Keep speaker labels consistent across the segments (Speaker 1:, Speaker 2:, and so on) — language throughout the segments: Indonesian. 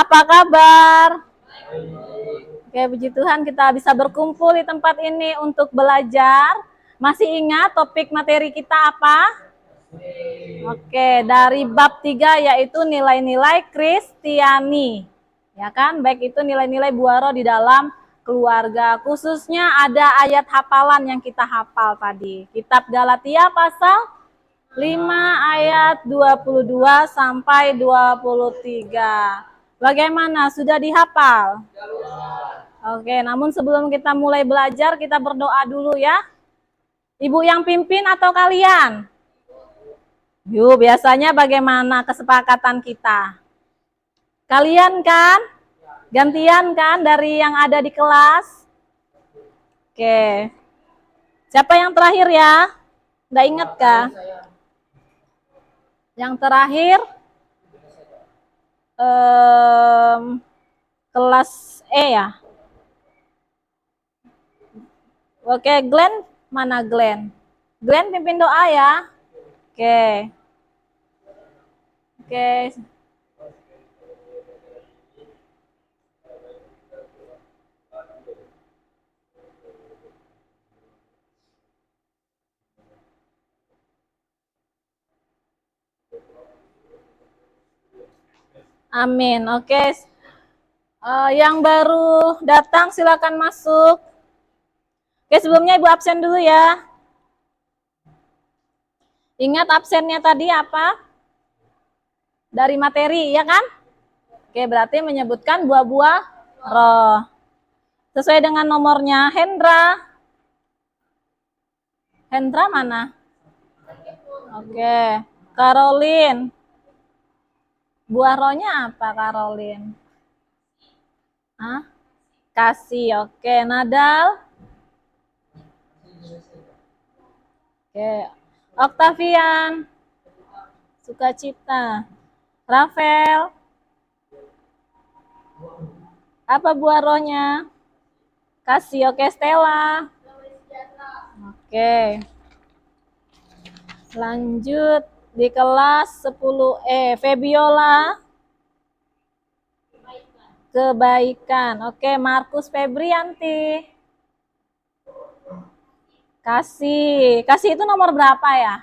Speaker 1: Apa kabar? Oke, puji Tuhan kita bisa berkumpul di tempat ini untuk belajar. Masih ingat topik materi kita apa? Oke, dari bab 3 yaitu nilai-nilai Kristiani. Ya kan? Baik itu nilai-nilai buah roh di dalam keluarga. Khususnya ada ayat hafalan yang kita hafal tadi. Kitab Galatia pasal 5 ayat 22 sampai 23. Bagaimana? Sudah dihafal? Oke, namun sebelum kita mulai belajar, kita berdoa dulu ya. Ibu yang pimpin atau kalian? Yuk, biasanya bagaimana kesepakatan kita? Kalian kan? Gantian kan dari yang ada di kelas? Oke. Siapa yang terakhir ya? Nggak ingat kah? Yang terakhir kelas E ya. Oke, Glenn, mana Glenn? Glenn pimpin doa ya. Oke. Oke. Amin. Oke. Yang baru datang silakan masuk. Oke, sebelumnya Ibu absen dulu ya. Ingat absennya tadi apa? Dari materi, ya kan? Oke, berarti menyebutkan buah-buah roh. Sesuai dengan nomornya. Hendra. Hendra mana? Oke. Caroline. Buah rohnya apa, Caroline? Hah? Kasih. Oke. Nadal. Oke. Octavian. Sukacita. Rafael. Apa buah rohnya? Kasih. Oke, Stella. Oke. Lanjut di kelas 10E. Febiola. Kebaikan. Oke, Markus Febrianti. Kasih. Kasih itu nomor berapa ya?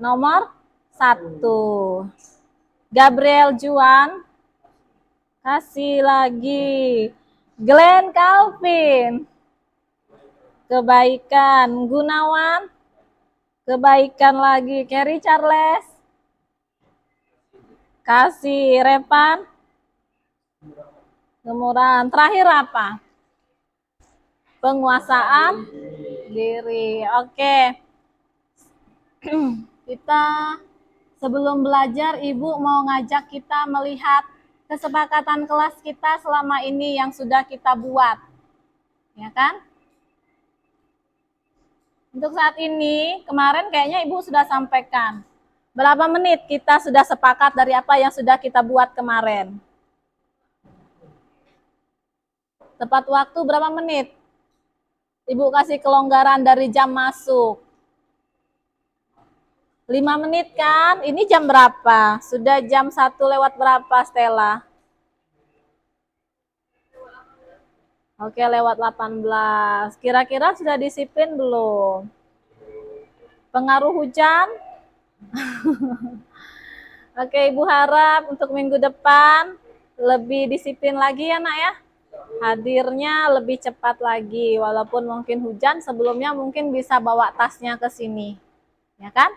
Speaker 1: Nomor 1. Gabriel Juan. Kasih lagi. Glenn Calvin. Kebaikan. Gunawan. Kebaikan lagi. Kerry Charles. Kasih. Repan. Kemurahan. Terakhir apa? Penguasaan diri. Oke. Kita sebelum belajar, Ibu mau ngajak kita melihat kesepakatan kelas kita selama ini yang sudah kita buat. Ya kan? Untuk saat ini, kemarin kayaknya Ibu sudah sampaikan. Berapa menit kita sudah sepakat dari apa yang sudah kita buat kemarin? Tepat waktu berapa menit? Ibu kasih kelonggaran dari jam masuk. 5 menit kan? Ini jam berapa? Sudah jam 1 lewat berapa, Stella? Oke, lewat 18. Kira-kira sudah disiplin belum? Pengaruh hujan? Oke, Ibu harap untuk minggu depan lebih disiplin lagi ya, Nak ya. Hadirnya lebih cepat lagi, walaupun mungkin hujan, sebelumnya mungkin bisa bawa tasnya ke sini. Ya kan?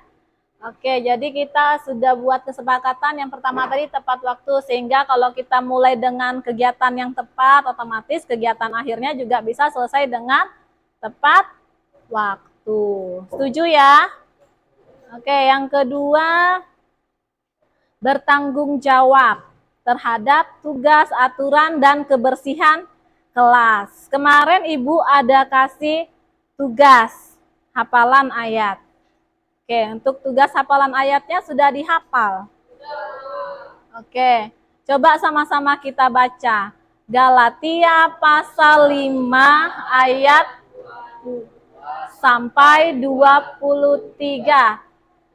Speaker 1: Oke, jadi kita sudah buat kesepakatan yang pertama tadi tepat waktu, sehingga kalau kita mulai dengan kegiatan yang tepat, otomatis kegiatan akhirnya juga bisa selesai dengan tepat waktu. Setuju ya? Oke, yang kedua, bertanggung jawab terhadap tugas, aturan, dan kebersihan kelas. Kemarin Ibu ada kasih tugas hafalan ayat. Oke, untuk tugas hafalan ayatnya sudah dihafal? Oke, coba sama-sama kita baca. Galatia pasal 5 ayat sampai 23.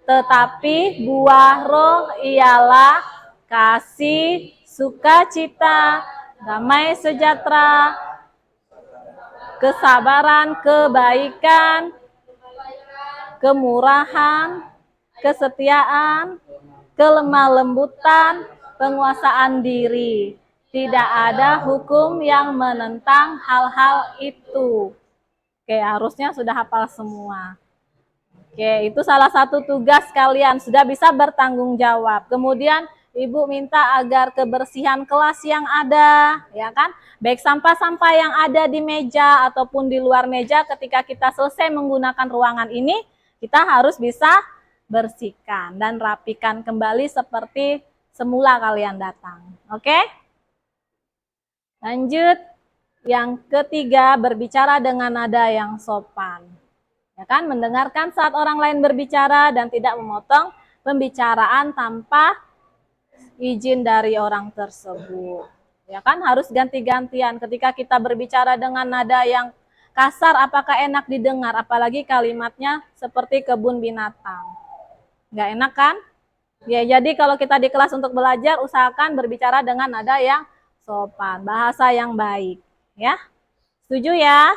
Speaker 1: Tetapi buah roh ialah kasih, sukacita, damai sejahtera, kesabaran, kebaikan, kemurahan, kesetiaan, kelemah lembutan, penguasaan diri. Tidak ada hukum yang menentang hal-hal itu. Oke, harusnya sudah hafal semua. Oke, itu salah satu tugas kalian, sudah bisa bertanggung jawab. Kemudian Ibu minta agar kebersihan kelas yang ada, ya kan? Baik sampah-sampah yang ada di meja ataupun di luar meja, ketika kita selesai menggunakan ruangan ini, kita harus bisa bersihkan dan rapikan kembali seperti semula kalian datang. Oke? Lanjut, yang ketiga, berbicara dengan nada yang sopan. Ya kan, mendengarkan saat orang lain berbicara dan tidak memotong pembicaraan tanpa izin dari orang tersebut. Ya kan, harus ganti-gantian. Ketika kita berbicara dengan nada yang kasar, apakah enak didengar? Apalagi kalimatnya seperti kebun binatang. Nggak enak kan? Ya, jadi kalau kita di kelas untuk belajar, usahakan berbicara dengan nada yang sopan, bahasa yang baik. Ya, setuju ya?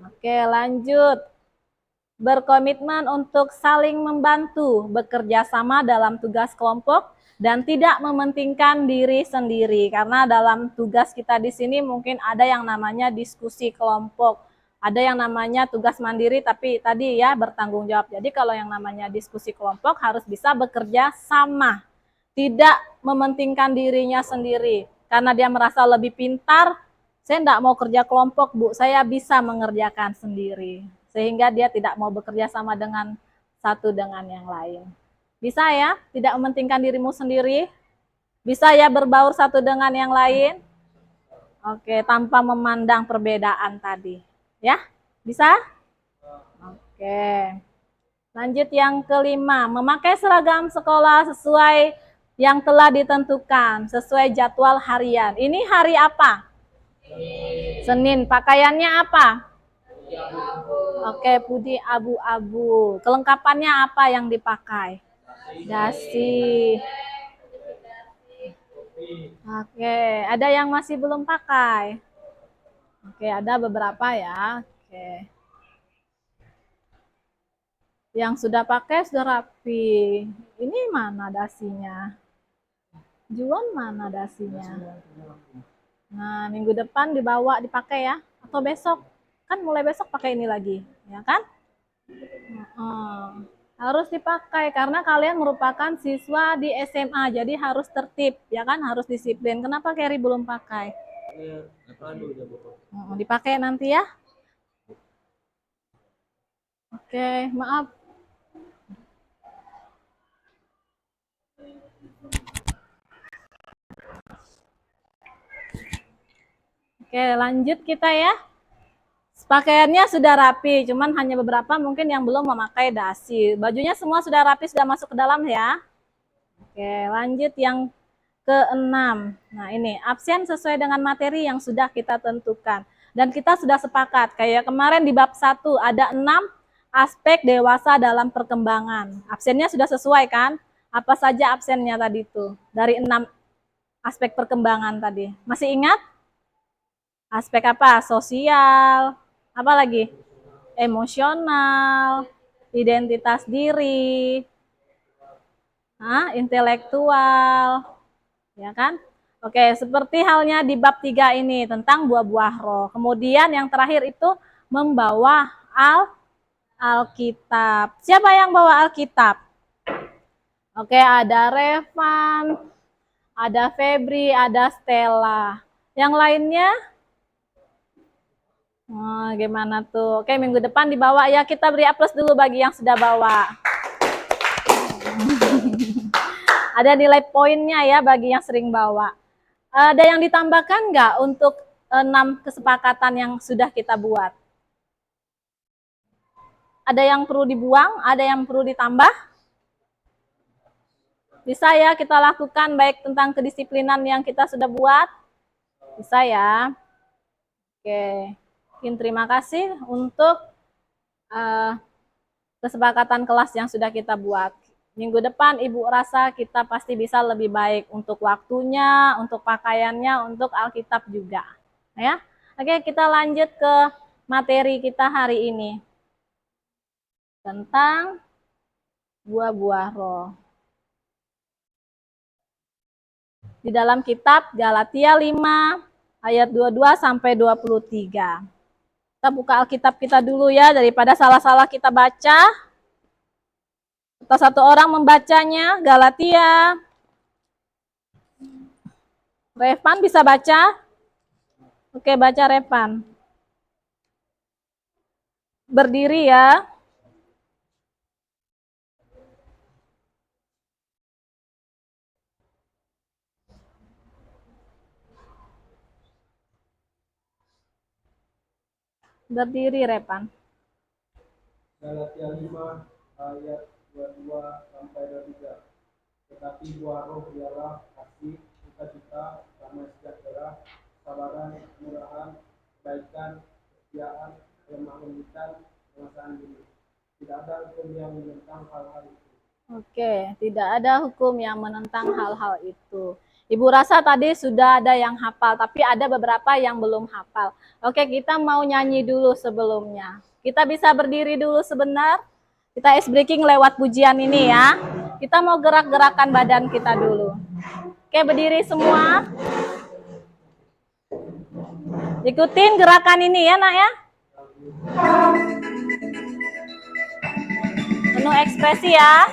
Speaker 1: Oke, lanjut. Berkomitmen untuk saling membantu, bekerja sama dalam tugas kelompok, dan tidak mementingkan diri sendiri. Karena dalam tugas kita di sini mungkin ada yang namanya diskusi kelompok, ada yang namanya tugas mandiri, tapi tadi ya bertanggung jawab. Jadi kalau yang namanya diskusi kelompok harus bisa bekerja sama, tidak mementingkan dirinya sendiri. Karena dia merasa lebih pintar, saya tidak mau kerja kelompok, Bu, saya bisa mengerjakan sendiri. Sehingga dia tidak mau bekerja sama dengan satu dengan yang lain. Bisa ya, tidak mementingkan dirimu sendiri. Bisa ya berbaur satu dengan yang lain. Oke, tanpa memandang perbedaan tadi. Ya, bisa? Oke. Lanjut yang kelima, memakai seragam sekolah sesuai yang telah ditentukan, sesuai jadwal harian. Ini hari apa? Senin. Pakaiannya apa? Oke, putih abu-abu. Kelengkapannya apa yang dipakai? Dasi. Oke, ada yang masih belum pakai? Oke, ada beberapa ya. Oke. Yang sudah pakai sudah rapi. Ini mana dasinya? Juan mana dasinya? Nah, minggu depan dibawa dipakai ya, atau besok? Kan mulai besok pakai ini lagi, ya kan? Harus dipakai karena kalian merupakan siswa di SMA, jadi harus tertib, ya kan? Harus disiplin. Kenapa Kerry belum pakai? Dipakai nanti ya. Oke, maaf. Oke, lanjut kita ya. Pakaiannya sudah rapi, cuman hanya beberapa mungkin yang belum memakai dasi. Bajunya semua sudah rapi, sudah masuk ke dalam ya. Oke, lanjut yang keenam. Nah, ini absen sesuai dengan materi yang sudah kita tentukan. Dan kita sudah sepakat, kayak kemarin di bab 1 ada 6 aspek dewasa dalam perkembangan. Absennya sudah sesuai kan? Apa saja absennya tadi itu? Dari 6 aspek perkembangan tadi. Masih ingat? Aspek apa? Sosial, apa lagi? Emosional, identitas diri, intelektual, ya kan? Oke, seperti halnya di bab 3 ini tentang buah-buah roh. Kemudian yang terakhir itu membawa Alkitab. Siapa yang bawa Alkitab? Oke, ada Revan, ada Febri, ada Stella. Yang lainnya? Gimana tuh? Oke, minggu depan dibawa ya. Kita beri aplaus dulu bagi yang sudah bawa. Ada nilai poinnya ya bagi yang sering bawa. Ada yang ditambahkan nggak untuk 6 kesepakatan yang sudah kita buat? Ada yang perlu dibuang? Ada yang perlu ditambah? Bisa ya kita lakukan baik tentang kedisiplinan yang kita sudah buat? Bisa ya. Oke. Terima kasih untuk kesepakatan kelas yang sudah kita buat. Minggu depan Ibu rasa kita pasti bisa lebih baik untuk waktunya, untuk pakaiannya, untuk Alkitab juga. Ya. Oke, kita lanjut ke materi kita hari ini. Tentang buah-buah roh. Di dalam kitab Galatia 5 ayat 22 sampai 23. Kita buka Alkitab kita dulu ya, daripada salah-salah kita baca. Kita satu orang membacanya, Galatia. Revan bisa baca? Oke, baca Revan. Berdiri ya. Berdiri Revan.
Speaker 2: Galatia 5 ayat 22 sampai 23. Tetapi buah roh ialah kasih, sukacita, damai sejahtera, kesabaran, kemurahan, kebaikan, kesetiaan, lemah lembutan, pengasaan diri. Tidak ada hukum yang menentang hal-hal itu.
Speaker 1: Oke, tidak ada hukum yang menentang hal-hal itu. Ibu rasa tadi sudah ada yang hafal, tapi ada beberapa yang belum hafal. Oke, kita mau nyanyi dulu sebelumnya. Kita bisa berdiri dulu sebentar. Kita ice breaking lewat pujian ini ya. Kita mau gerak-gerakan badan kita dulu. Oke, berdiri semua. Ikutin gerakan ini ya, Nak ya. Penuh ekspresi ya.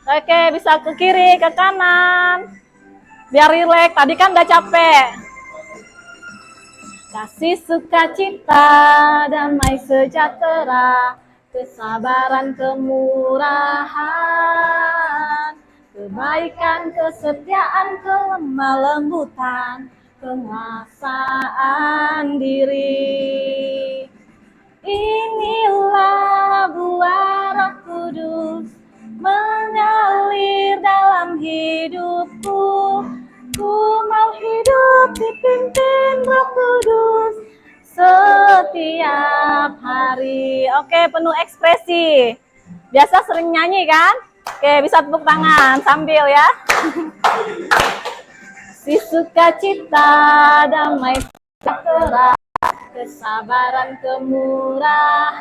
Speaker 1: Oke, bisa ke kiri, ke kanan. Biar rileks, tadi kan udah capek. Kasih sukacita, damai sejahtera, kesabaran, kemurahan, kebaikan, kesetiaan, kelemah lembutan, penguasaan diri. Inilah buah Roh Kudus mengalir dalam hidupku. Ku mau hidup dipimpin Roh Kudus setiap hari. Oke, penuh ekspresi. Biasa sering nyanyi kan? Oke, bisa tepuk tangan sambil ya. Si sukacita, damai sejahtera, kesabaran, kemurahan,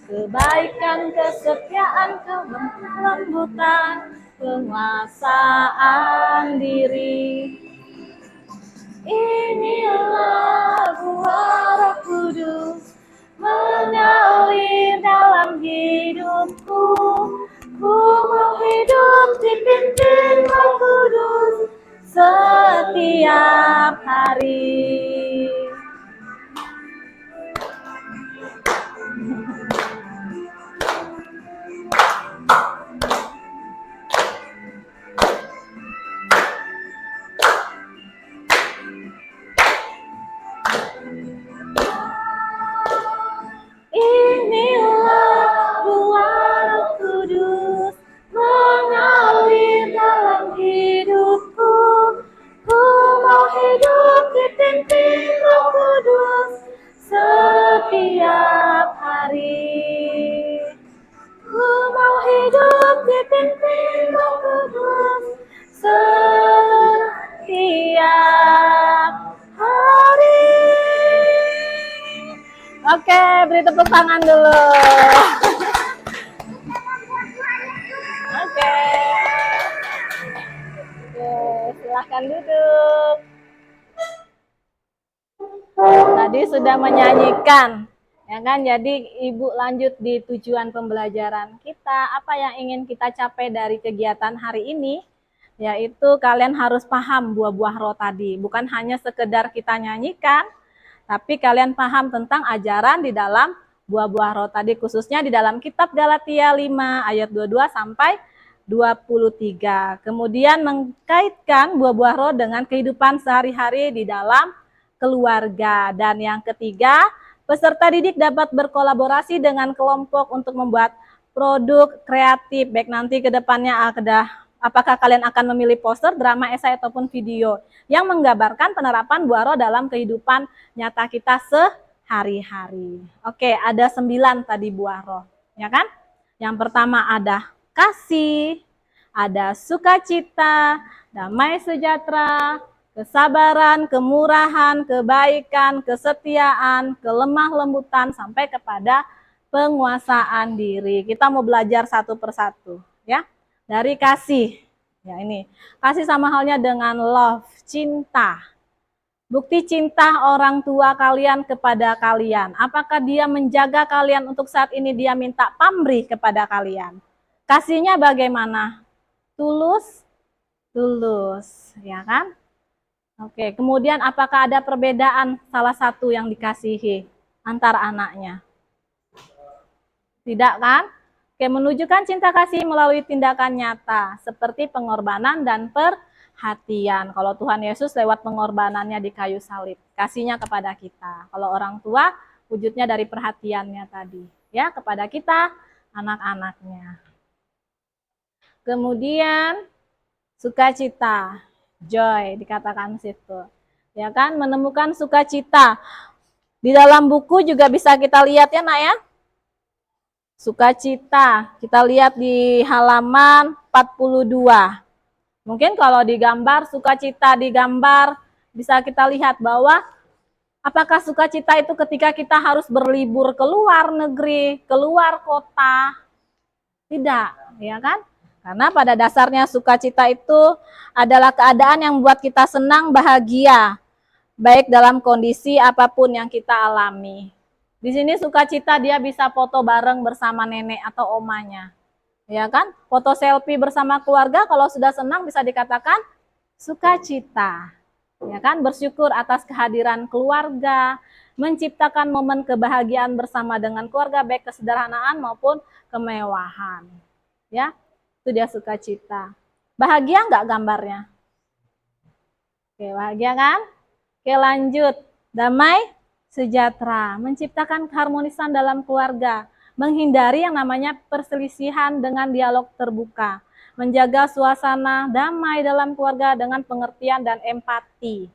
Speaker 1: kebaikan, kesetiaan, kelembutan, penguasaan diri. Inilah buah Roh Kudus mengalir dalam hidupku. Ku mau hidup dipimpin Roh Kudus setiap hari. Inilah buah Roh Kudus mengalir dalam hidupku. Ku mau hidup dipimpin Roh Kudus setiap hari. Ku mau hidup dipimpin Roh Kudus setiap hari. Oke, beri tepuk tangan dulu. Oke. Silahkan duduk. Tadi sudah menyanyikan, ya kan? Jadi Ibu lanjut di tujuan pembelajaran kita. Apa yang ingin kita capai dari kegiatan hari ini? Yaitu kalian harus paham buah-buah roh tadi. Bukan hanya sekedar kita nyanyikan, tapi kalian paham tentang ajaran di dalam buah-buah roh tadi, khususnya di dalam kitab Galatia 5 ayat 22 sampai 23. Kemudian mengkaitkan buah-buah roh dengan kehidupan sehari-hari di dalam keluarga. Dan yang ketiga, peserta didik dapat berkolaborasi dengan kelompok untuk membuat produk kreatif, baik nanti ke depannya apakah kalian akan memilih poster, drama, esai, ataupun video yang menggambarkan penerapan buah roh dalam kehidupan nyata kita sehari-hari. Oke, ada 9 tadi buah roh, ya kan? Yang pertama ada kasih, ada sukacita, damai sejahtera, kesabaran, kemurahan, kebaikan, kesetiaan, kelemah lembutan, sampai kepada penguasaan diri. Kita mau belajar satu persatu, ya. Dari kasih, ya ini. Kasih sama halnya dengan love, cinta. Bukti cinta orang tua kalian kepada kalian. Apakah dia menjaga kalian untuk saat ini dia minta pamrih kepada kalian? Kasihnya bagaimana? Tulus? Tulus, ya kan? Oke, kemudian apakah ada perbedaan salah satu yang dikasihi antar anaknya? Tidak kan? Oke, menunjukkan cinta kasih melalui tindakan nyata, seperti pengorbanan dan perhatian. Kalau Tuhan Yesus lewat pengorbanannya di kayu salib, kasihnya kepada kita. Kalau orang tua, wujudnya dari perhatiannya tadi, ya, kepada kita, anak-anaknya. Kemudian, sukacita, joy, dikatakan situ. Ya kan, menemukan sukacita. Di dalam buku juga bisa kita lihat ya, Nak ya. Sukacita, kita lihat di halaman 42. Mungkin kalau digambar, sukacita digambar, bisa kita lihat bahwa apakah sukacita itu ketika kita harus berlibur ke luar negeri, keluar kota? Tidak, ya kan? Karena pada dasarnya sukacita itu adalah keadaan yang membuat kita senang, bahagia, baik dalam kondisi apapun yang kita alami. Di sini sukacita dia bisa foto bareng bersama nenek atau omanya. Ya kan? Foto selfie bersama keluarga kalau sudah senang bisa dikatakan sukacita. Ya kan? Bersyukur atas kehadiran keluarga, menciptakan momen kebahagiaan bersama dengan keluarga baik kesederhanaan maupun kemewahan. Ya. Itu dia sukacita. Bahagia enggak gambarnya? Oke, bahagia kan? Oke, lanjut. Damai sejahtera, menciptakan keharmonisan dalam keluarga, menghindari yang namanya perselisihan dengan dialog terbuka, menjaga suasana damai dalam keluarga dengan pengertian dan empati.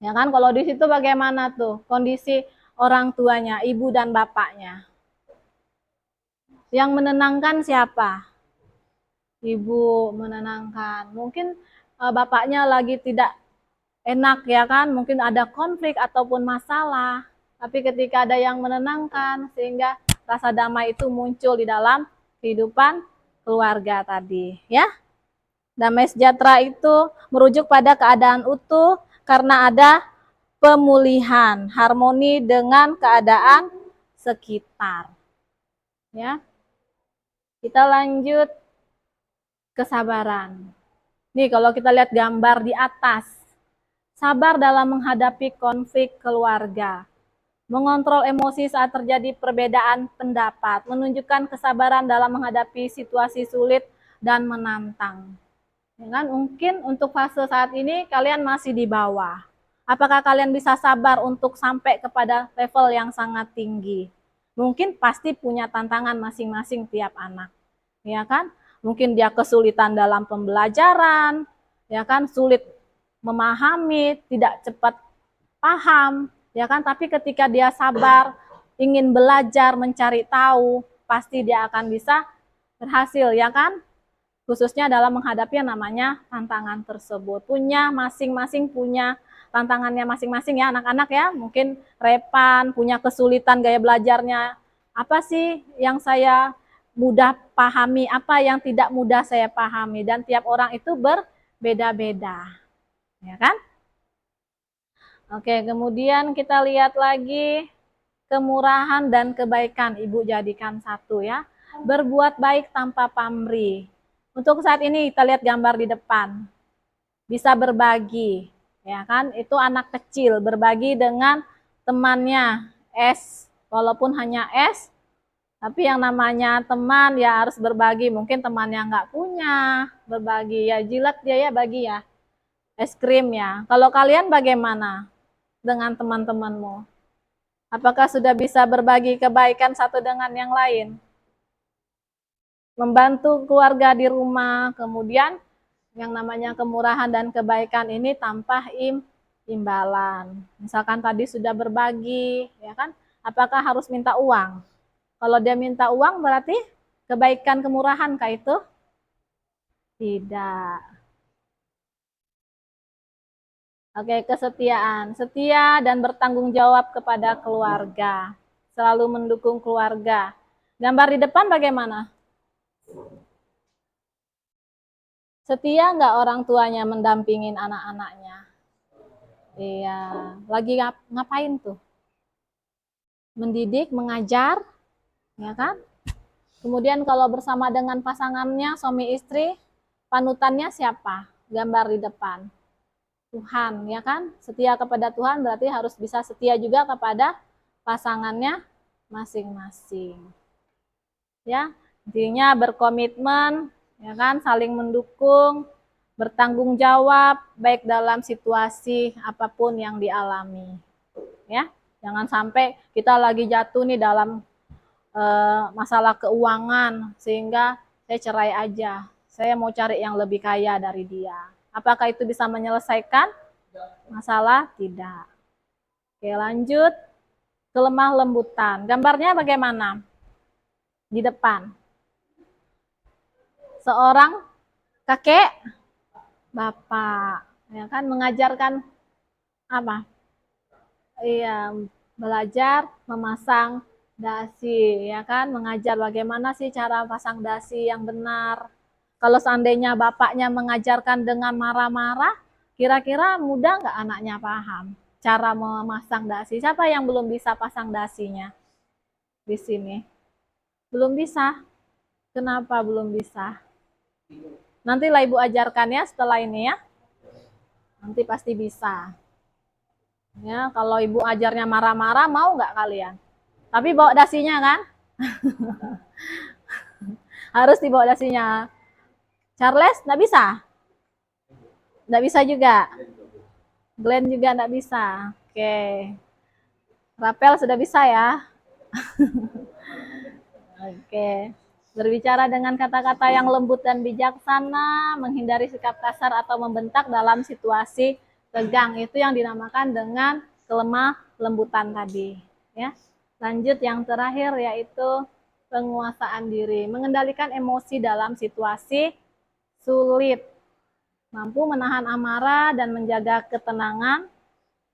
Speaker 1: Ya kan, kalau di situ bagaimana tuh kondisi orang tuanya, ibu dan bapaknya? Yang menenangkan siapa? Ibu menenangkan. Mungkin bapaknya lagi tidak enak ya kan, mungkin ada konflik ataupun masalah, tapi ketika ada yang menenangkan sehingga rasa damai itu muncul di dalam kehidupan keluarga tadi ya. Damai sejahtera itu merujuk pada keadaan utuh karena ada pemulihan, harmoni dengan keadaan sekitar ya. Kita lanjut kesabaran. Nih kalau kita lihat gambar di atas, sabar dalam menghadapi konflik keluarga, mengontrol emosi saat terjadi perbedaan pendapat, menunjukkan kesabaran dalam menghadapi situasi sulit dan menantang. Ya kan? Mungkin untuk fase saat ini kalian masih di bawah. Apakah kalian bisa sabar untuk sampai kepada level yang sangat tinggi? Mungkin pasti punya tantangan masing-masing tiap anak. Ya kan? Mungkin dia kesulitan dalam pembelajaran, ya kan, sulit memahami, tidak cepat paham, ya kan? Tapi ketika dia sabar, ingin belajar, mencari tahu, pasti dia akan bisa berhasil, ya kan? Khususnya dalam menghadapi yang namanya tantangan tersebut. Punya masing-masing punya tantangannya masing-masing ya anak-anak ya. Mungkin Repan punya kesulitan gaya belajarnya. Apa sih yang saya mudah pahami, apa yang tidak mudah saya pahami, dan tiap orang itu berbeda-beda. Ya kan? Oke, kemudian kita lihat lagi kemurahan dan kebaikan. Ibu jadikan satu ya. Berbuat baik tanpa pamrih. Untuk saat ini kita lihat gambar di depan. Bisa berbagi, ya kan? Itu anak kecil berbagi dengan temannya S, walaupun hanya S, tapi yang namanya teman ya harus berbagi. Mungkin temannya nggak punya, berbagi ya, jilat dia ya, bagi ya. Es krim ya. Kalau kalian bagaimana dengan teman-temanmu? Apakah sudah bisa berbagi kebaikan satu dengan yang lain? Membantu keluarga di rumah, kemudian yang namanya kemurahan dan kebaikan ini tanpa imbalan. Misalkan tadi sudah berbagi, ya kan? Apakah harus minta uang? Kalau dia minta uang berarti kebaikan, kemurahan kah itu? Tidak. Oke, kesetiaan. Setia dan bertanggung jawab kepada keluarga. Selalu mendukung keluarga. Gambar di depan bagaimana? Setia nggak orang tuanya mendampingin anak-anaknya? Iya. Lagi ngapain tuh? Mendidik, mengajar, ya kan? Kemudian kalau bersama dengan pasangannya, suami istri, panutannya siapa? Gambar di depan. Tuhan, ya kan? Setia kepada Tuhan berarti harus bisa setia juga kepada pasangannya masing-masing. Ya, intinya berkomitmen, ya kan? Saling mendukung, bertanggung jawab baik dalam situasi apapun yang dialami. Ya, jangan sampai kita lagi jatuh nih dalam masalah keuangan sehingga saya cerai aja. Saya mau cari yang lebih kaya dari dia. Apakah itu bisa menyelesaikan masalah? Tidak. Oke, lanjut. Kelemah lembutan. Gambarnya bagaimana? Di depan. Seorang kakek, bapak, ya kan, mengajarkan apa? Iya, belajar memasang dasi, ya kan, mengajar bagaimana sih cara pasang dasi yang benar. Kalau seandainya bapaknya mengajarkan dengan marah-marah, kira-kira mudah nggak anaknya paham cara memasang dasi? Siapa yang belum bisa pasang dasinya di sini? Belum bisa. Kenapa belum bisa? Nantilah Ibu ajarkan ya setelah ini ya. Nanti pasti bisa. Ya, kalau Ibu ajarnya marah-marah, mau nggak kalian? Tapi bawa dasinya kan? Harus dibawa dasinya. Charles, nggak bisa? Nggak bisa juga? Glenn juga nggak bisa? Oke. Rapel sudah bisa ya? Oke. Berbicara dengan kata-kata yang lembut dan bijaksana, menghindari sikap kasar atau membentak dalam situasi tegang. Itu yang dinamakan dengan kelemah lembutan tadi. Ya. Lanjut yang terakhir yaitu penguasaan diri. Mengendalikan emosi dalam situasi sulit. Mampu menahan amarah dan menjaga ketenangan,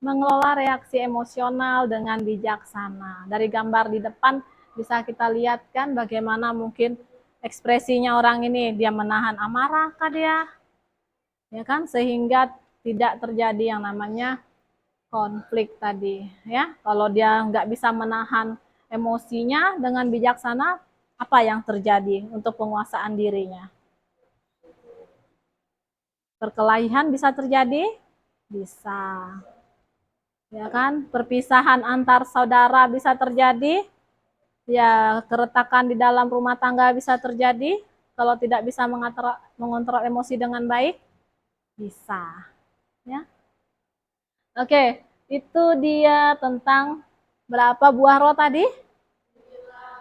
Speaker 1: mengelola reaksi emosional dengan bijaksana. Dari gambar di depan bisa kita lihat kan bagaimana mungkin ekspresinya orang ini, dia menahan amarah kah dia? Ya kan, sehingga tidak terjadi yang namanya konflik tadi, ya. Kalau dia nggak bisa menahan emosinya dengan bijaksana, apa yang terjadi untuk penguasaan dirinya? Perkelahian bisa terjadi? Bisa. Ya kan, perpisahan antar saudara bisa terjadi, ya keretakan di dalam rumah tangga bisa terjadi, kalau tidak bisa mengontrol emosi dengan baik, bisa. Ya. Oke, itu dia tentang berapa buah roh tadi?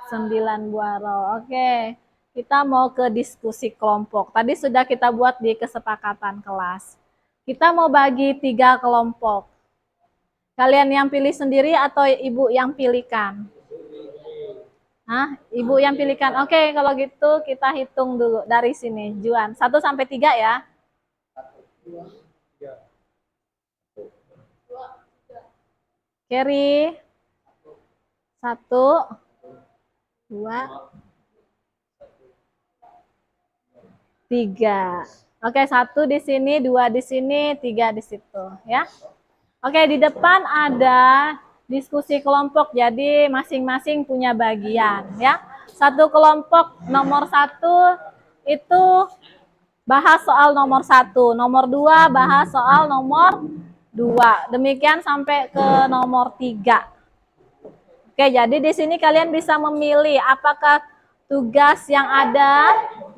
Speaker 1: 9 buah roh. Oke, kita mau ke diskusi kelompok. Tadi sudah kita buat di kesepakatan kelas. Kita mau bagi 3 kelompok. Kalian yang pilih sendiri atau ibu yang pilihkan? Hah? Ibu yang pilihkan. Oke, kalau gitu kita hitung dulu dari sini. Juan, 1 sampai 3 ya. Kerry, 1, 2, 3. Oke, 1 di sini, 2 di sini, 3 di situ ya. Oke, di depan ada diskusi kelompok, jadi masing-masing punya bagian ya. Satu kelompok nomor 1 itu bahas soal nomor 1, nomor 2 bahas soal nomor 2. Demikian sampai ke nomor 3. Oke, jadi di sini kalian bisa memilih apakah tugas yang ada,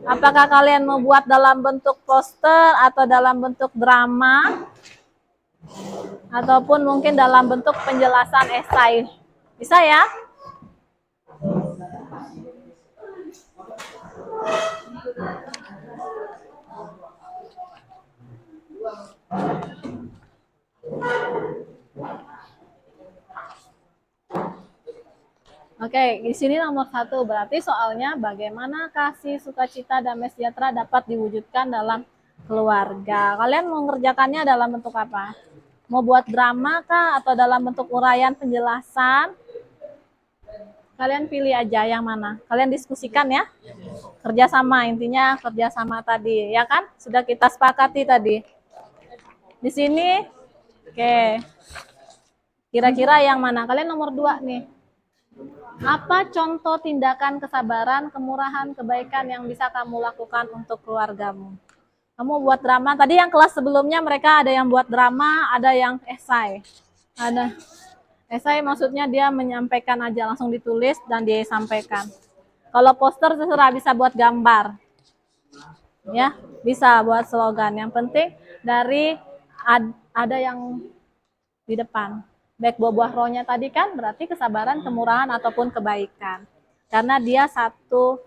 Speaker 1: apakah kalian membuat dalam bentuk poster atau dalam bentuk drama, ataupun mungkin dalam bentuk penjelasan esai. Bisa ya? Oke, di sini nomor 1 berarti soalnya bagaimana kasih, sukacita, damai sejahtera dapat diwujudkan dalam keluarga. Kalian mau mengerjakannya dalam bentuk apa? Mau buat drama kah atau dalam bentuk uraian penjelasan? Kalian pilih aja yang mana. Kalian diskusikan ya. Kerjasama, intinya kerjasama tadi, ya kan? Sudah kita sepakati tadi. Di sini, oke. Kira-kira yang mana? Kalian nomor 2 nih. Apa contoh tindakan kesabaran, kemurahan, kebaikan yang bisa kamu lakukan untuk keluargamu? Kamu buat drama. Tadi yang kelas sebelumnya mereka ada yang buat drama, ada yang esai. Ada esai maksudnya dia menyampaikan aja, langsung ditulis dan dia sampaikan. Kalau poster terserah, bisa buat gambar. Ya, bisa buat slogan. Yang penting dari ada yang di depan. Baik buah-buah rohnya tadi kan berarti kesabaran, kemurahan ataupun kebaikan. Karena dia satu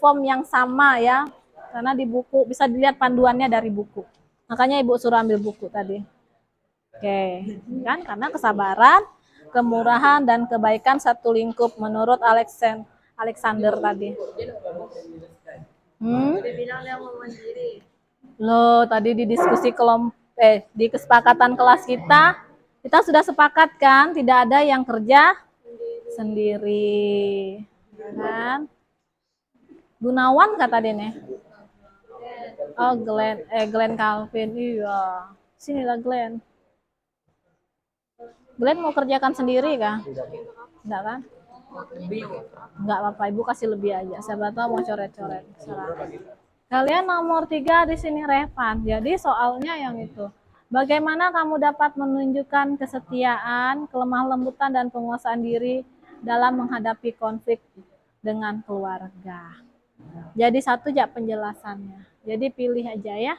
Speaker 1: form yang sama ya. Karena di buku bisa dilihat panduannya dari buku. Makanya Ibu suruh ambil buku tadi. Oke, kan karena kesabaran, kemurahan dan kebaikan satu lingkup menurut Alexander tadi. Dia bilang dia mau mandiri. Loh, tadi di diskusi di kesepakatan kelas kita sudah sepakat kan, tidak ada yang kerja sendiri. Ya kan? Gunawan kata dia nih. Oh, Glenn Calvin. Iya. Sinilah Glenn. Glenn mau kerjakan sendiri kah? Enggak kan? Enggak apa-apa, Ibu kasih lebih aja. Siapa tahu mau coret-coret. Kalian nomor 3 di sini Revan. Jadi soalnya yang itu. Bagaimana kamu dapat menunjukkan kesetiaan, kelemah lembutan, dan penguasaan diri dalam menghadapi konflik dengan keluarga? Jadi satu aja penjelasannya. Jadi pilih aja ya.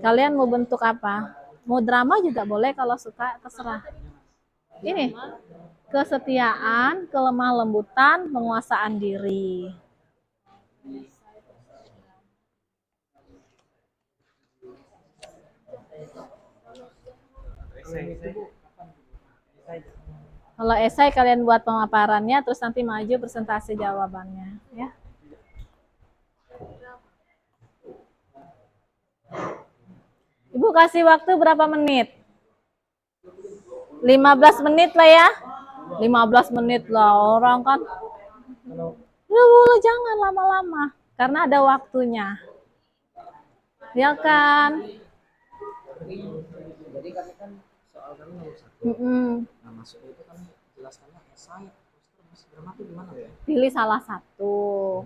Speaker 1: Kalian mau bentuk apa? Mau drama juga boleh kalau suka, terserah. Ini, kesetiaan, kelemah lembutan, penguasaan diri. Kalau esai kalian buat pemaparannya, terus nanti maju presentasi jawabannya, ya. Ibu kasih waktu berapa menit? 15 menit lah ya. 15 menit lah, orang kan. Ya boleh, jangan lama-lama, karena ada waktunya. Ya kan?
Speaker 3: Jadi kan soal kami nomor 1. Nah, masuk itu kan jelaskannya esai, poster, drama itu gimana ya?
Speaker 1: Pilih salah satu.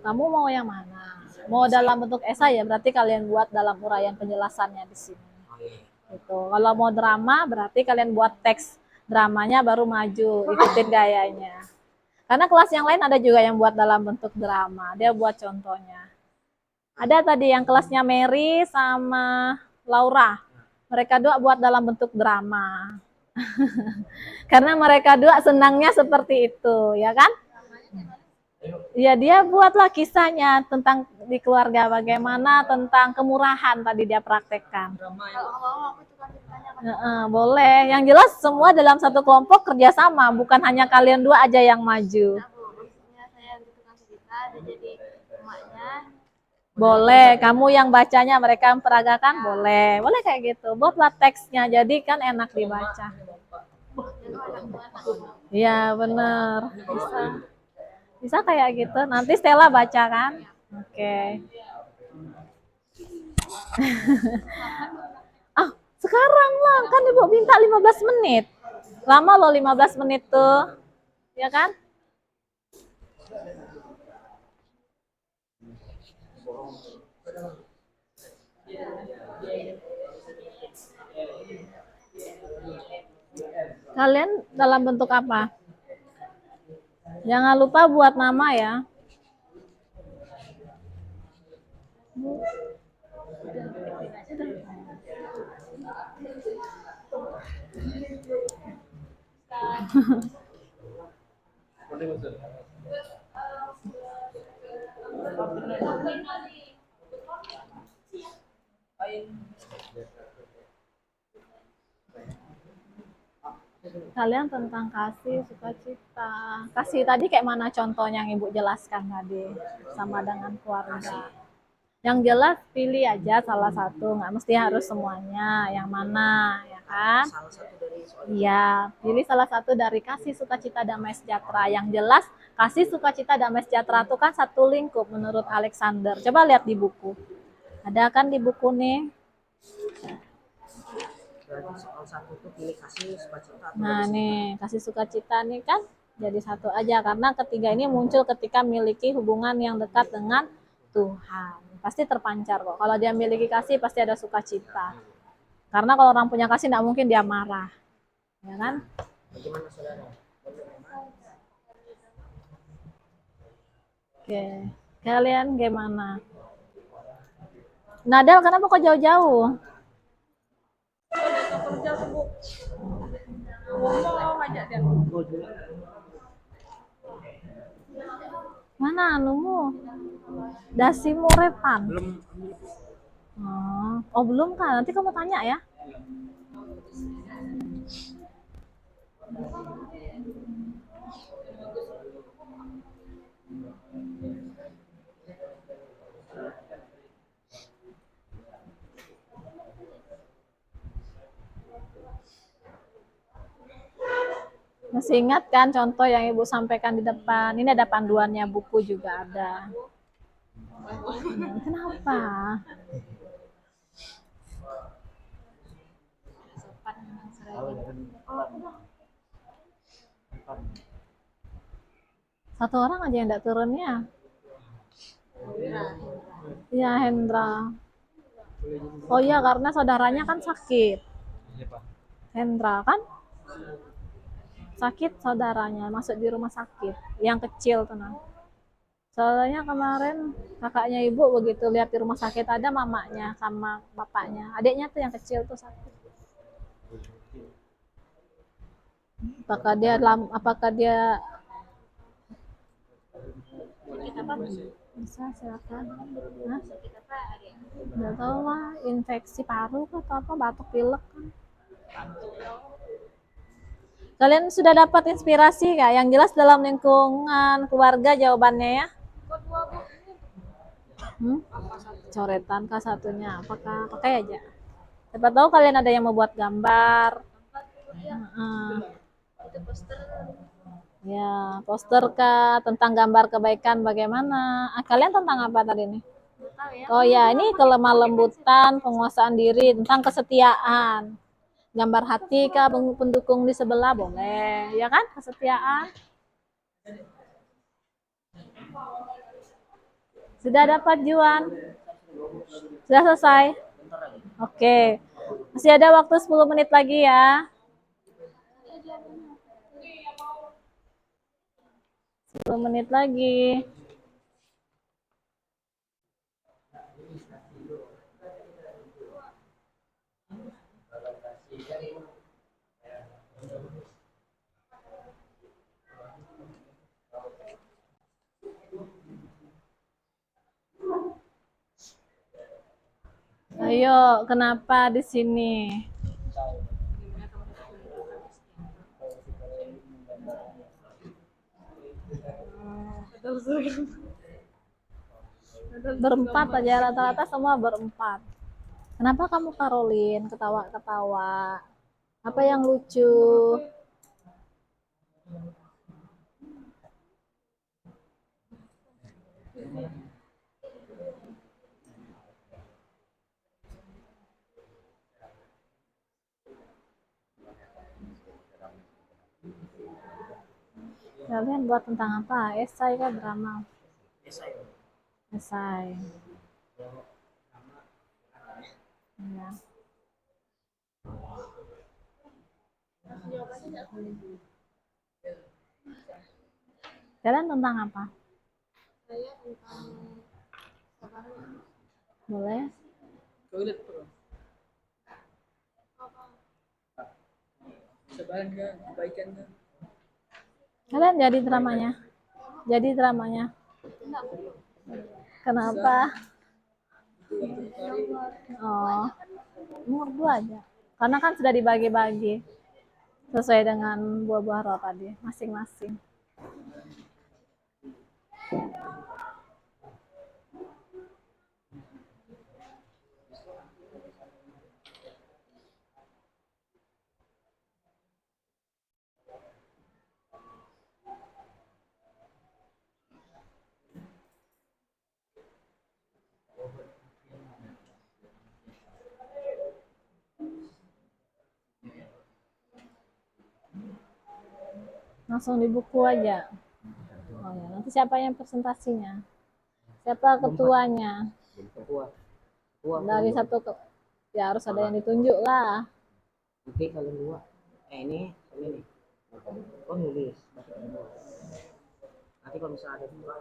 Speaker 1: Kamu mau yang mana? Mau dalam bentuk esai ya berarti kalian buat dalam uraian penjelasannya di sini. Gitu. Kalau mau drama berarti kalian buat teks dramanya baru maju, ikutin gayanya. Karena kelas yang lain ada juga yang buat dalam bentuk drama. Dia buat contohnya. Ada tadi yang kelasnya Mary sama Laura. Mereka dua buat dalam bentuk drama. Karena mereka dua senangnya seperti itu, ya kan? Ya dia buatlah kisahnya tentang di keluarga bagaimana, tentang kemurahan tadi dia praktekkan. Boleh. Yang jelas semua dalam satu kelompok kerjasama, bukan hanya kalian dua aja yang maju. Boleh, kamu yang bacanya, mereka yang peragakan, boleh. Boleh kayak gitu. Buatlah teksnya, jadi kan enak dibaca. Iya, bener. Bisa kayak gitu. Nanti Stella baca kan? Oke. Sekarang lah, kan Ibu minta 15 menit. Lama loh 15 menit tuh. Ya kan? Kalian dalam bentuk apa? Jangan lupa buat nama ya. Kalian tentang kasih, sukacita. Kasih tadi kayak mana contohnya yang Ibu jelaskan tadi sama dengan keluarga. Yang jelas pilih aja salah satu, nggak mesti harus semuanya. Yang mana, ya kan?
Speaker 3: Salah satu dari soal
Speaker 1: Iya, pilih salah satu dari kasih, sukacita, damai sejahtera. Yang jelas kasih, sukacita, damai sejahtera itu kan satu lingkup menurut Alexander. Coba lihat di buku. Ada kan di buku nih?
Speaker 3: berarti soal satu tuh pilih kasih sukacita atau
Speaker 1: Nah
Speaker 3: damai sejahtera.
Speaker 1: nih, kasih sukacita nih kan jadi satu aja karena ketiga ini muncul ketika memiliki hubungan yang dekat dengan Tuhan. Pasti terpancar kok. Kalau dia memiliki kasih pasti ada sukacita. Karena kalau orang punya kasih tidak mungkin dia marah. Ya kan?
Speaker 3: Bagaimana saudara?
Speaker 1: Oke. Kalian gimana? Nadal kenapa kok jauh-jauh? Mana anumu? Dasimu repan.
Speaker 3: Belum
Speaker 1: Oh, belum kan? Nanti kamu tanya ya. Masih ingat kan contoh yang Ibu sampaikan di depan? Ini ada panduannya, buku juga ada. Kenapa? Satu orang aja yang tidak turunnya. Ya, Hendra. Oh iya, karena saudaranya kan sakit. Hendra kan sakit, saudaranya masuk di rumah sakit yang kecil tenang. Soalnya kemarin kakaknya Ibu begitu lihat di rumah sakit ada mamanya sama bapaknya, adiknya tuh yang kecil tuh sakit. Apakah dia bisa silakan? Hah? Nggak tahu lah, infeksi paru atau apa, batuk pilek kan. Kalian sudah dapat inspirasi nggak? Yang jelas dalam lingkungan keluarga jawabannya ya. Coretan kah satunya? Apakah pakai aja? Siapa tahu kalian ada yang mau buat gambar. Ya, poster kah tentang gambar kebaikan bagaimana? Kalian tentang apa tadi nih? Oh ya, ini kelemah lembutan, penguasaan diri, tentang kesetiaan. Gambar hati kah pendukung di sebelah boleh, ya kan? Kesetiaan. Sudah dapat Juan? Sudah selesai? Oke. Masih ada waktu 10 menit lagi ya. 10 menit lagi. Ayo, kenapa di sini? Berempat aja, rata-rata semua berempat. Kenapa kamu Caroline ketawa-ketawa? Apa yang lucu? Kalian buat tentang apa? Esai kah drama? Esai. Ya. Kalian tentang apa? Saya tentang boleh? Kalian jadi dramanya? Jadi dramanya? Kenapa? Oh, nomor 2 aja. Karena kan sudah dibagi-bagi. sesuai dengan buah-buah roh tadi masing-masing. Langsung di buku aja. Oh ya, nanti siapa yang presentasinya? Siapa ketuanya?
Speaker 3: Ketua. Ketua
Speaker 1: Dari
Speaker 3: kalau
Speaker 1: satu ke, ya harus ada yang ditunjuk lah.
Speaker 3: nanti kalian dua. Ini oh nulis. Nanti kalau misalnya ada dua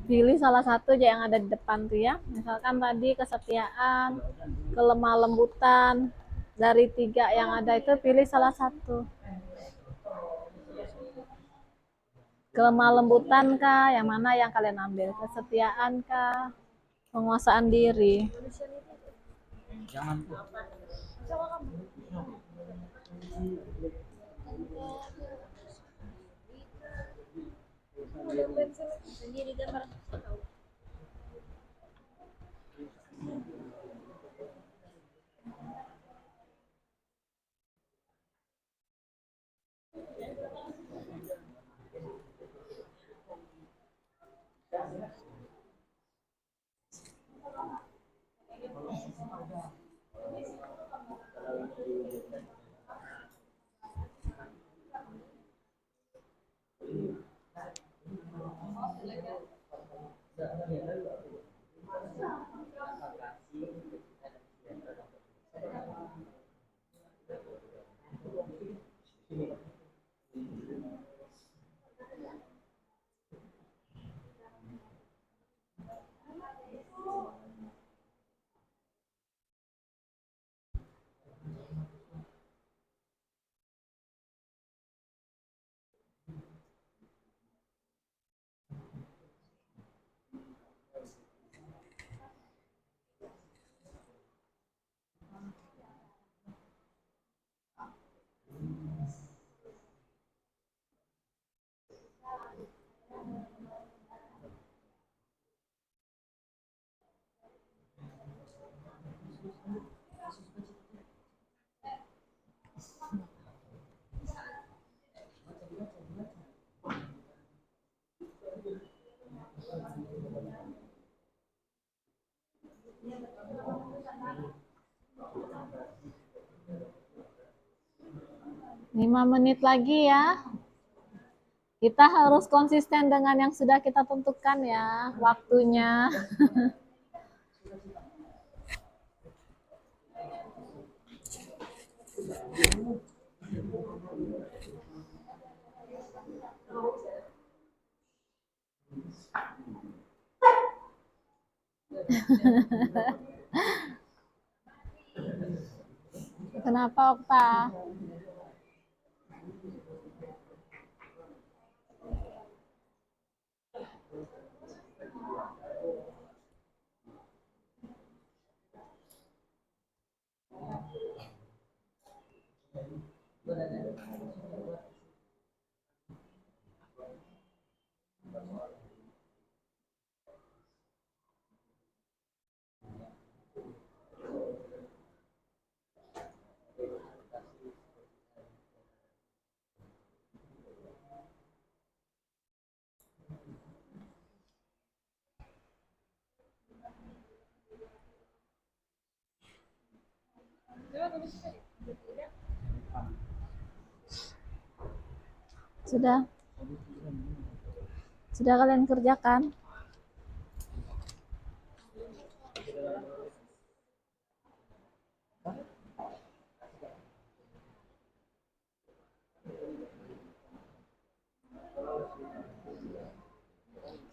Speaker 1: Pilih salah satu aja yang ada di depan tuh ya. Misalkan tadi kesetiaan, kelemah lembutan. Dari 3 yang ada itu pilih salah satu. Kelemah lembutan kah? Yang mana yang kalian ambil? Kesetiaan kah? Penguasaan diri.
Speaker 3: jangan tuh.
Speaker 1: Lima menit lagi ya. Kita harus konsisten dengan yang sudah kita tentukan ya, waktunya. Kenapa, Okta? Sudah? Sudah kalian kerjakan?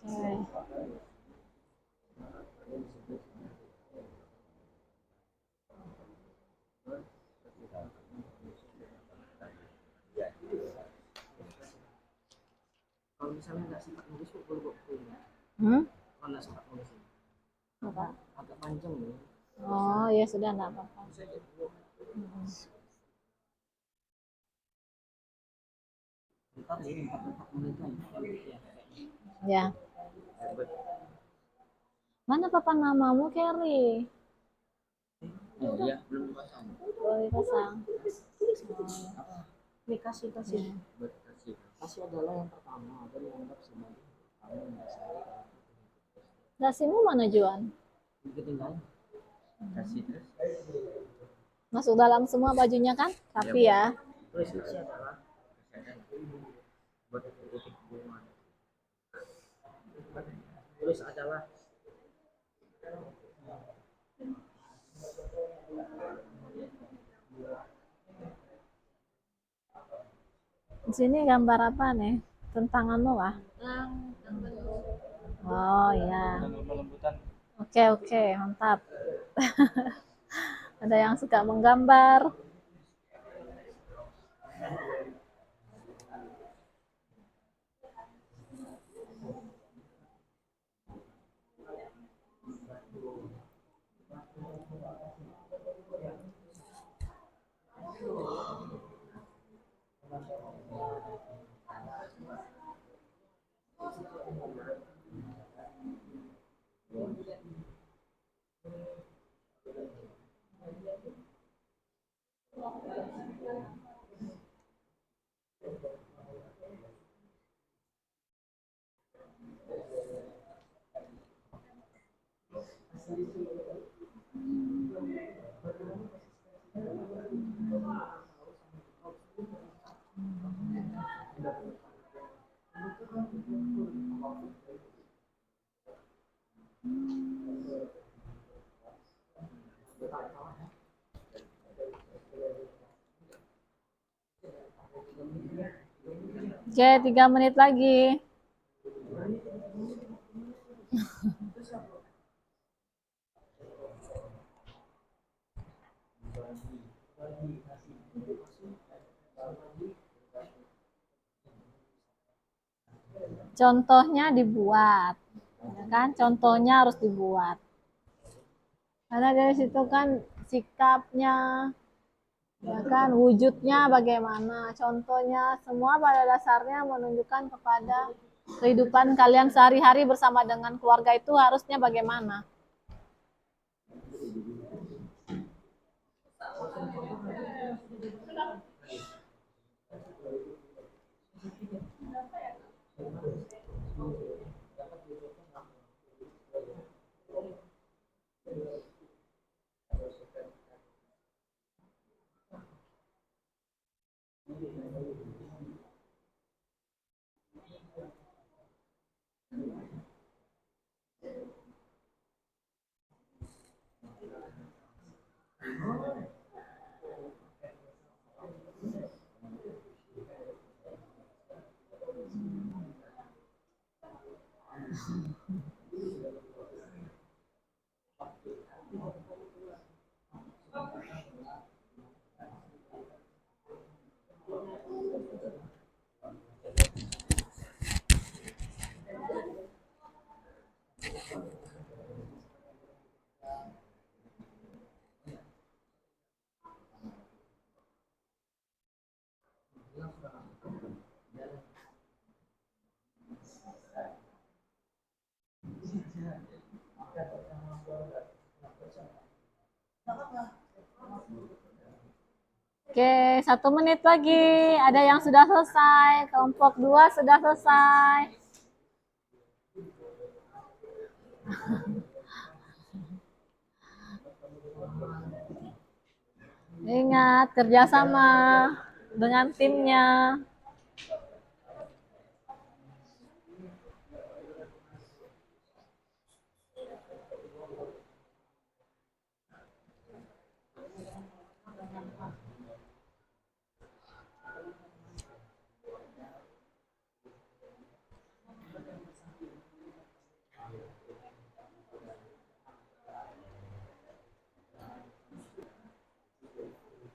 Speaker 1: Oke.
Speaker 3: Kalau misalnya nggak sempat nulis kok boleh buku ya.
Speaker 1: Hmm?
Speaker 3: Kalau pernah suka nulis ini.
Speaker 1: Apa?
Speaker 3: Agak panjang nih.
Speaker 1: Oh, ya sudah, enggak apa-apa.
Speaker 3: Bisa aja. Bentar nih, 4 menitan. Ya, kayaknya.
Speaker 1: Ya.
Speaker 3: Hebat.
Speaker 1: Mana papa namamu, Kerry?
Speaker 3: Iya, belum dipasang.
Speaker 1: Boleh pasang.
Speaker 3: Apa?
Speaker 1: Dikasih kasih.
Speaker 3: Buat kasih. Kasih adalah yang pertama dan dianggap sebagai kamu yang saya.
Speaker 1: Dasimu mana, Juan?
Speaker 3: Ketinggalan. Kasih terus.
Speaker 1: Masuk dalam semua bajunya kan? Rapi ya.
Speaker 3: Tulis kasih adalah buat titik hubungan. Tulis adalah
Speaker 1: Di sini gambar apa nih? Tentanganmu lah. Oh ya.
Speaker 2: Lembutan.
Speaker 1: Oke, oke, mantap. Ada yang suka menggambar. Oke, 3 menit lagi. Contohnya dibuat, ya kan? Contohnya harus dibuat. Karena dari situ kan sikapnya, ya kan, wujudnya bagaimana, contohnya, semua pada dasarnya menunjukkan kepada kehidupan kalian sehari-hari bersama dengan keluarga itu harusnya bagaimana. Oke, 1 menit lagi. Ada yang sudah selesai. Kelompok 2 sudah selesai. Ingat, kerjasama dengan timnya.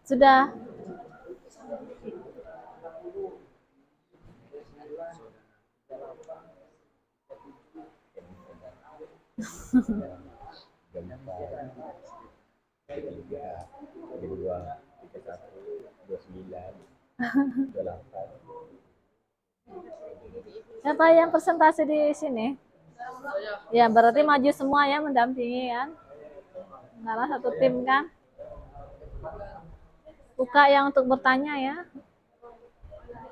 Speaker 1: Sudah.
Speaker 4: Berapa? 3, 2, 1, 29, 28.
Speaker 1: Siapa yang presentasi di sini? Ya, berarti maju semua ya mendampingi kan? Karena satu tim kan? Buka yang untuk bertanya ya.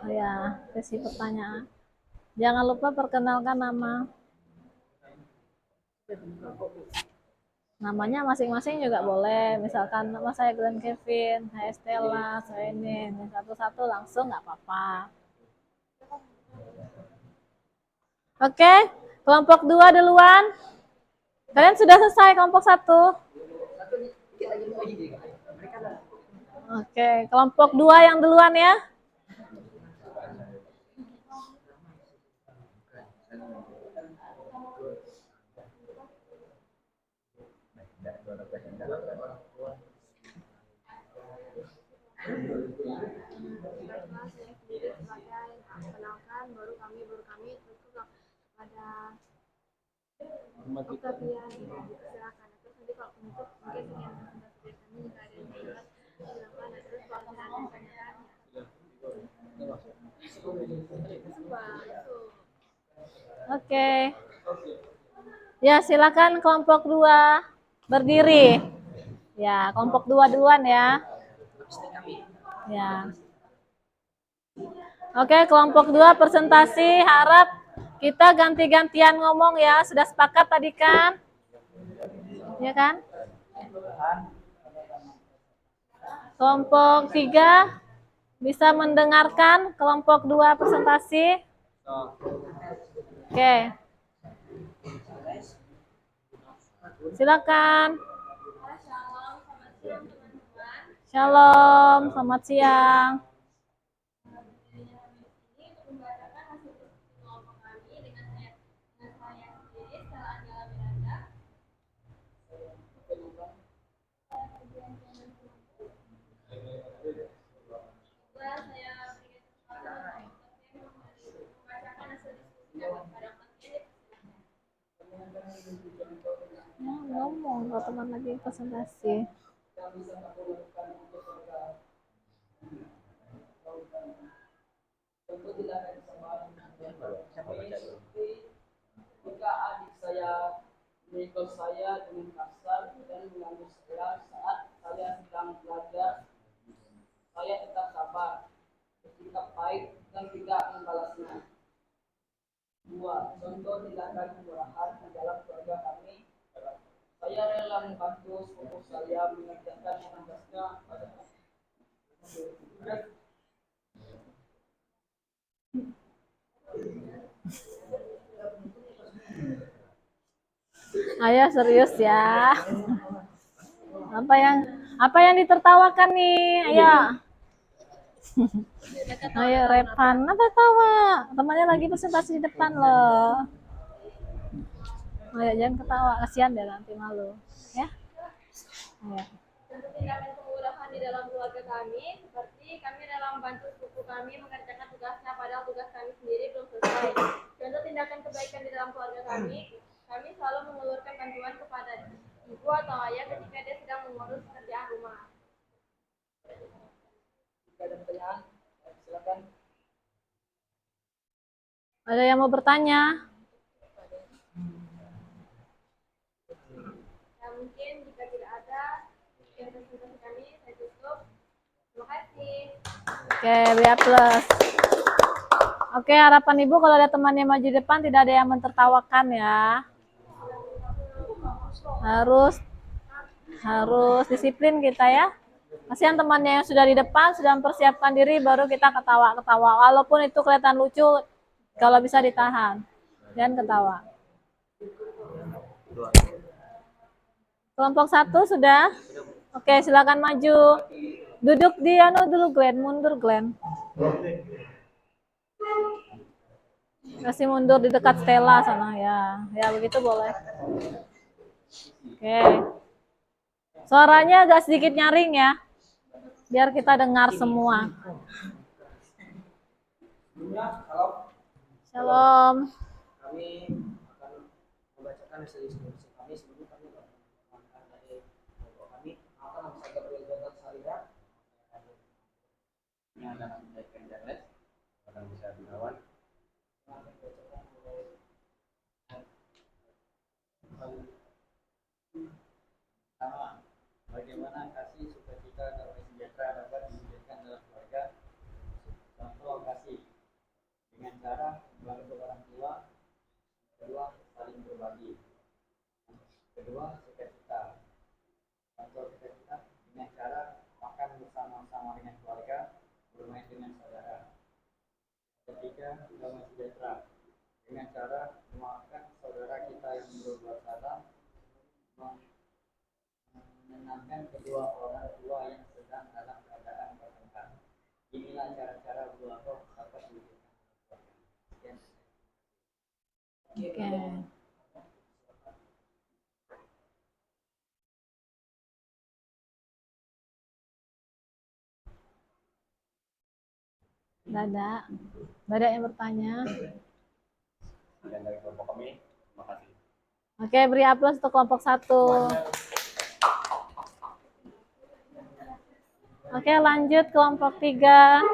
Speaker 1: Oh ya, sesi pertanyaan. Jangan lupa perkenalkan nama. Namanya masing-masing juga boleh. Misalkan nama saya Glenn Kevin, saya Stella, saya ini. Satu-satu langsung nggak apa-apa. Oke, kelompok 2 duluan. Kalian sudah selesai kelompok 1? Oke, kelompok 2 yang duluan ya.
Speaker 5: Kenalkan baru kami terus pada Octavian silakan. Terus nanti kalau untuk mungkin sekian dari kami jika ada yang jelas silakan. Nah, terus kalau misalnya ada pertanyaan
Speaker 1: Oke. Ya, silakan kelompok 2 berdiri. Ya, kelompok 2 duluan ya. Ya. Oke, kelompok 2 presentasi, harap kita ganti-gantian ngomong ya. Sudah sepakat tadi kan? Ya kan? Kelompok 3 bisa mendengarkan kelompok 2 presentasi? Oke. Silakan. Shalom, selamat siang. Ya, ngomong kalau teman lagi presentasi.
Speaker 2: Jika adik saya menyikul saya dengan kasar dan mengganggu saya saat saya sedang belajar, saya tetap sabar, bersikap baik dan tidak membalasnya. 2. Contoh tindakan kemurahan di dalam keluarga kami. Saya rela membantu sepupu saya mengerjakan tugasnya pada
Speaker 1: Ayo serius ya. Apa yang ditertawakan nih? Ayo. Ayo Repan, apa tawa? Temannya lagi presentasi di depan loh. Ayo jangan ketawa, kasihan deh nanti malu. Ya. Ayo.
Speaker 5: Untuk tindakan kemurahan di dalam keluarga kami, seperti kami rela membantu sepupu kami mengerjakan tugasnya padahal tugas kami sendiri belum selesai. Contoh tindakan kebaikan di dalam keluarga kami selalu mengulurkan bantuan kepada ibu atau ayah ketika dia sedang mengurus pekerjaan rumah.
Speaker 2: Jika ada pertanyaan, silakan.
Speaker 1: Ada yang mau bertanya?
Speaker 5: Ya, mungkin jika tidak ada, presentasi kami saya tutup. Terima kasih.
Speaker 1: Oke, BA plus. Oke, harapan Ibu kalau ada temannya maju depan tidak ada yang mentertawakan ya. Harus disiplin kita ya. Kasihan temannya yang sudah di depan sudah mempersiapkan diri baru kita ketawa-ketawa. Walaupun itu kelihatan lucu, kalau bisa ditahan. Jangan ketawa. Kelompok 1 sudah? Oke, silakan maju. Duduk di dulu Glenn, mundur Glenn. Kasih mundur di dekat Stella sana ya. Ya begitu boleh. Oke. Suaranya agak sedikit nyaring ya. Biar kita dengar semua.
Speaker 2: Sebelumnya, salam.
Speaker 1: Shalom.
Speaker 2: Kami akan
Speaker 3: membacakan hasil diskusi kami sebelum kami melakukan dari kelompok kami akan bisa berjalan salira.
Speaker 4: Ini adalah menjadikan Charles akan bisa dilawan. Pertama, bagaimana kasih sukacita damai sejahtera dapat diwujudkan dalam keluarga? Contoh kasih dengan cara membantu orang tua. Kedua, saling berbagi. Kedua, sukacita. Contoh sukacita dengan cara makan bersama-sama dengan keluarga, bermain dengan saudara. Ketiga, damai sejahtera dengan cara memaafkan saudara kita yang berbuat salah, menenangkan kedua orang tua yang sedang dalam keadaan bertengkar. Inilah cara-cara buah roh dapat diwujudkan.
Speaker 1: Oke. Dada yang bertanya.
Speaker 4: Dan dari kelompok kami, terima kasih.
Speaker 1: Oke, beri aplaus untuk kelompok 1. Oke, lanjut kelompok 3.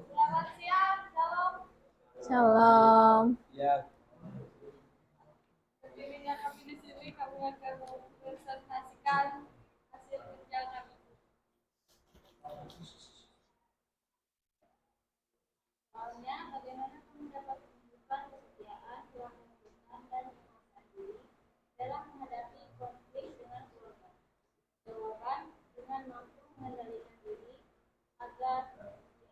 Speaker 5: Selamat siang, shalom.
Speaker 1: Shalom.
Speaker 2: Ya,
Speaker 5: Bimbingan kami di sini kami akan mempresentasikan hasil kerja kami. Soalnya bagaimana kami dapat menunjukkan kesetiaan, kemampuan dan kemampuan diri dalam menghadapi konflik dengan keluarga. Jawaban dengan mampu mengendalikan diri agar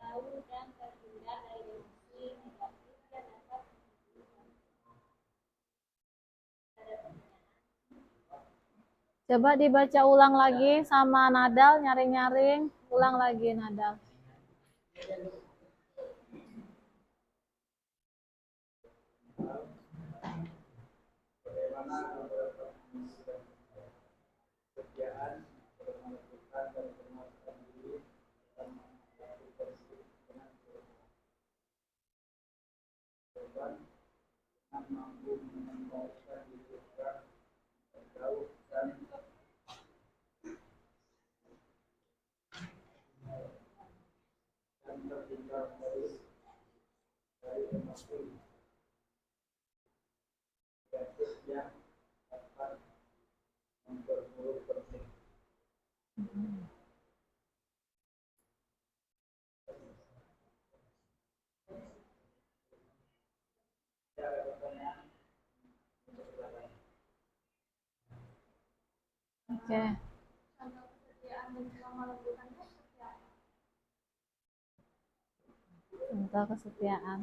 Speaker 5: jauh dan terhindar dari emosi negatif yang dapat menimbulkan. Ada pertanyaan?
Speaker 1: Coba dibaca ulang lagi sama Nadal, nyaring-nyaring. Ulang lagi Nadal.
Speaker 2: bagaimana kesetiaan, bermanfaat dan bermanfaat diri dan menghadapi konflik dengan keluarga. Korban dengan mampu mengendalikan diri agar jauh dan terhindar dari emosi negatif yang dapat memperburuk konflik. Ada pertanyaan?
Speaker 1: Oke.
Speaker 5: Contoh kesetiaan dan kelemah lembutannya seperti apa?
Speaker 1: Contoh kesetiaan.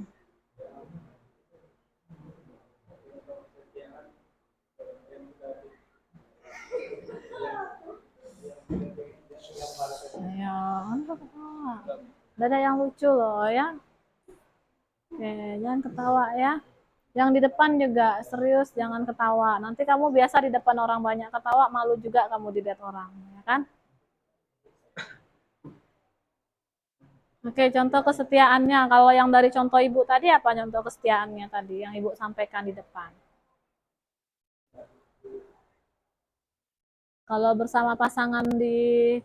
Speaker 1: Ayo, untuk ketawa. Dada yang lucu loh ya. Oke, jangan ketawa ya. Yang di depan juga serius, jangan ketawa. Nanti kamu biasa di depan orang banyak ketawa, malu juga kamu dilihat orang, ya kan? Oke, contoh kesetiaannya. Kalau yang dari contoh ibu tadi apa contoh kesetiaannya tadi yang ibu sampaikan di depan? Kalau bersama pasangan di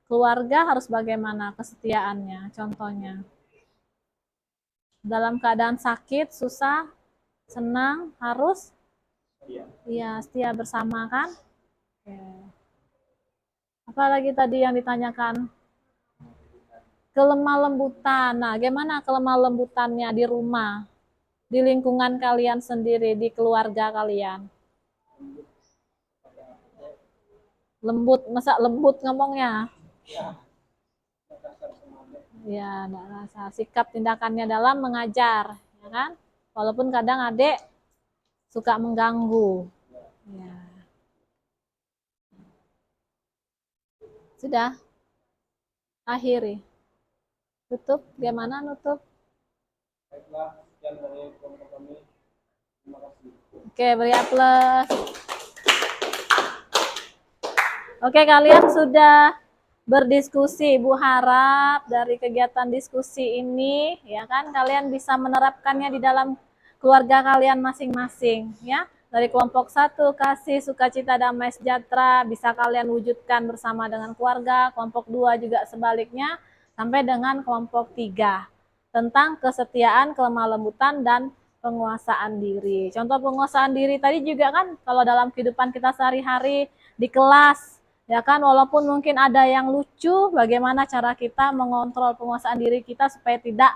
Speaker 1: keluarga harus bagaimana kesetiaannya? Contohnya. Dalam keadaan sakit, susah, senang, harus iya, setia bersama kan? Oke. Apalagi tadi yang ditanyakan? Kelemah lembutan. Nah, gimana kelemah lembutannya di rumah? Di lingkungan kalian sendiri, di keluarga kalian? Lembut, masa lembut ngomongnya? Ya, enggak rasa. Sikap tindakannya dalam mengajar, ya kan? Walaupun kadang adik suka mengganggu. Ya. Sudah? Akhiri. Tutup, gimana nutup?
Speaker 2: Baiklah, sekian dari kelompok kami. Terima kasih.
Speaker 1: Oke, beri aplaus. Oke, kalian sudah berdiskusi. Ibu harap dari kegiatan diskusi ini, ya kan, kalian bisa menerapkannya di dalam keluarga kalian masing-masing, ya. Dari kelompok 1, kasih, sukacita, damai, sejahtera, bisa kalian wujudkan bersama dengan keluarga. Kelompok 2 juga sebaliknya, sampai dengan kelompok 3. Tentang kesetiaan, kelemah lembutan, dan penguasaan diri. Contoh penguasaan diri tadi juga kan, kalau dalam kehidupan kita sehari-hari, di kelas, ya kan, walaupun mungkin ada yang lucu, bagaimana cara kita mengontrol penguasaan diri kita supaya tidak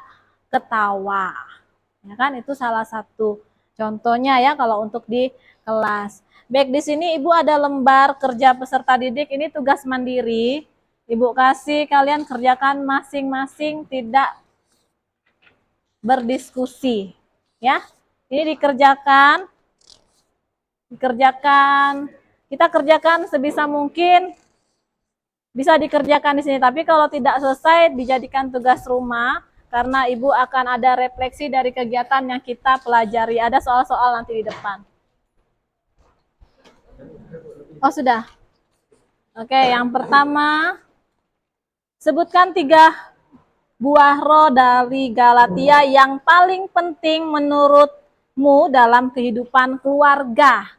Speaker 1: ketawa, ya kan, itu salah satu contohnya ya kalau untuk di kelas. Baik, di sini Ibu ada lembar kerja peserta didik, ini tugas mandiri. Ibu kasih kalian kerjakan masing-masing, tidak berdiskusi, ya. Ini dikerjakan, kita kerjakan sebisa mungkin. Bisa dikerjakan di sini, tapi kalau tidak selesai dijadikan tugas rumah, karena Ibu akan ada refleksi dari kegiatan yang kita pelajari. Ada soal-soal nanti di depan. Oh, sudah. Oke, yang pertama, sebutkan 3 buah roh dari Galatia yang paling penting menurutmu dalam kehidupan keluarga.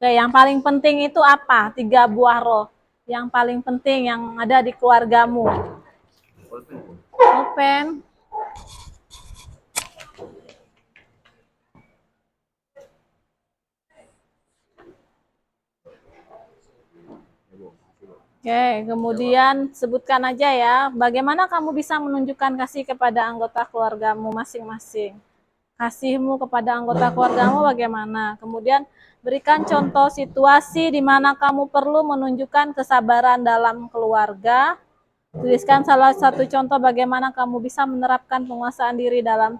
Speaker 1: Oke, yang paling penting itu apa? 3 buah roh yang paling penting yang ada di keluargamu. Open. Oke, kemudian sebutkan aja ya, bagaimana kamu bisa menunjukkan kasih kepada anggota keluargamu masing-masing. Kasihmu kepada anggota keluargamu bagaimana? Kemudian berikan contoh situasi di mana kamu perlu menunjukkan kesabaran dalam keluarga. Tuliskan salah satu contoh bagaimana kamu bisa menerapkan penguasaan diri dalam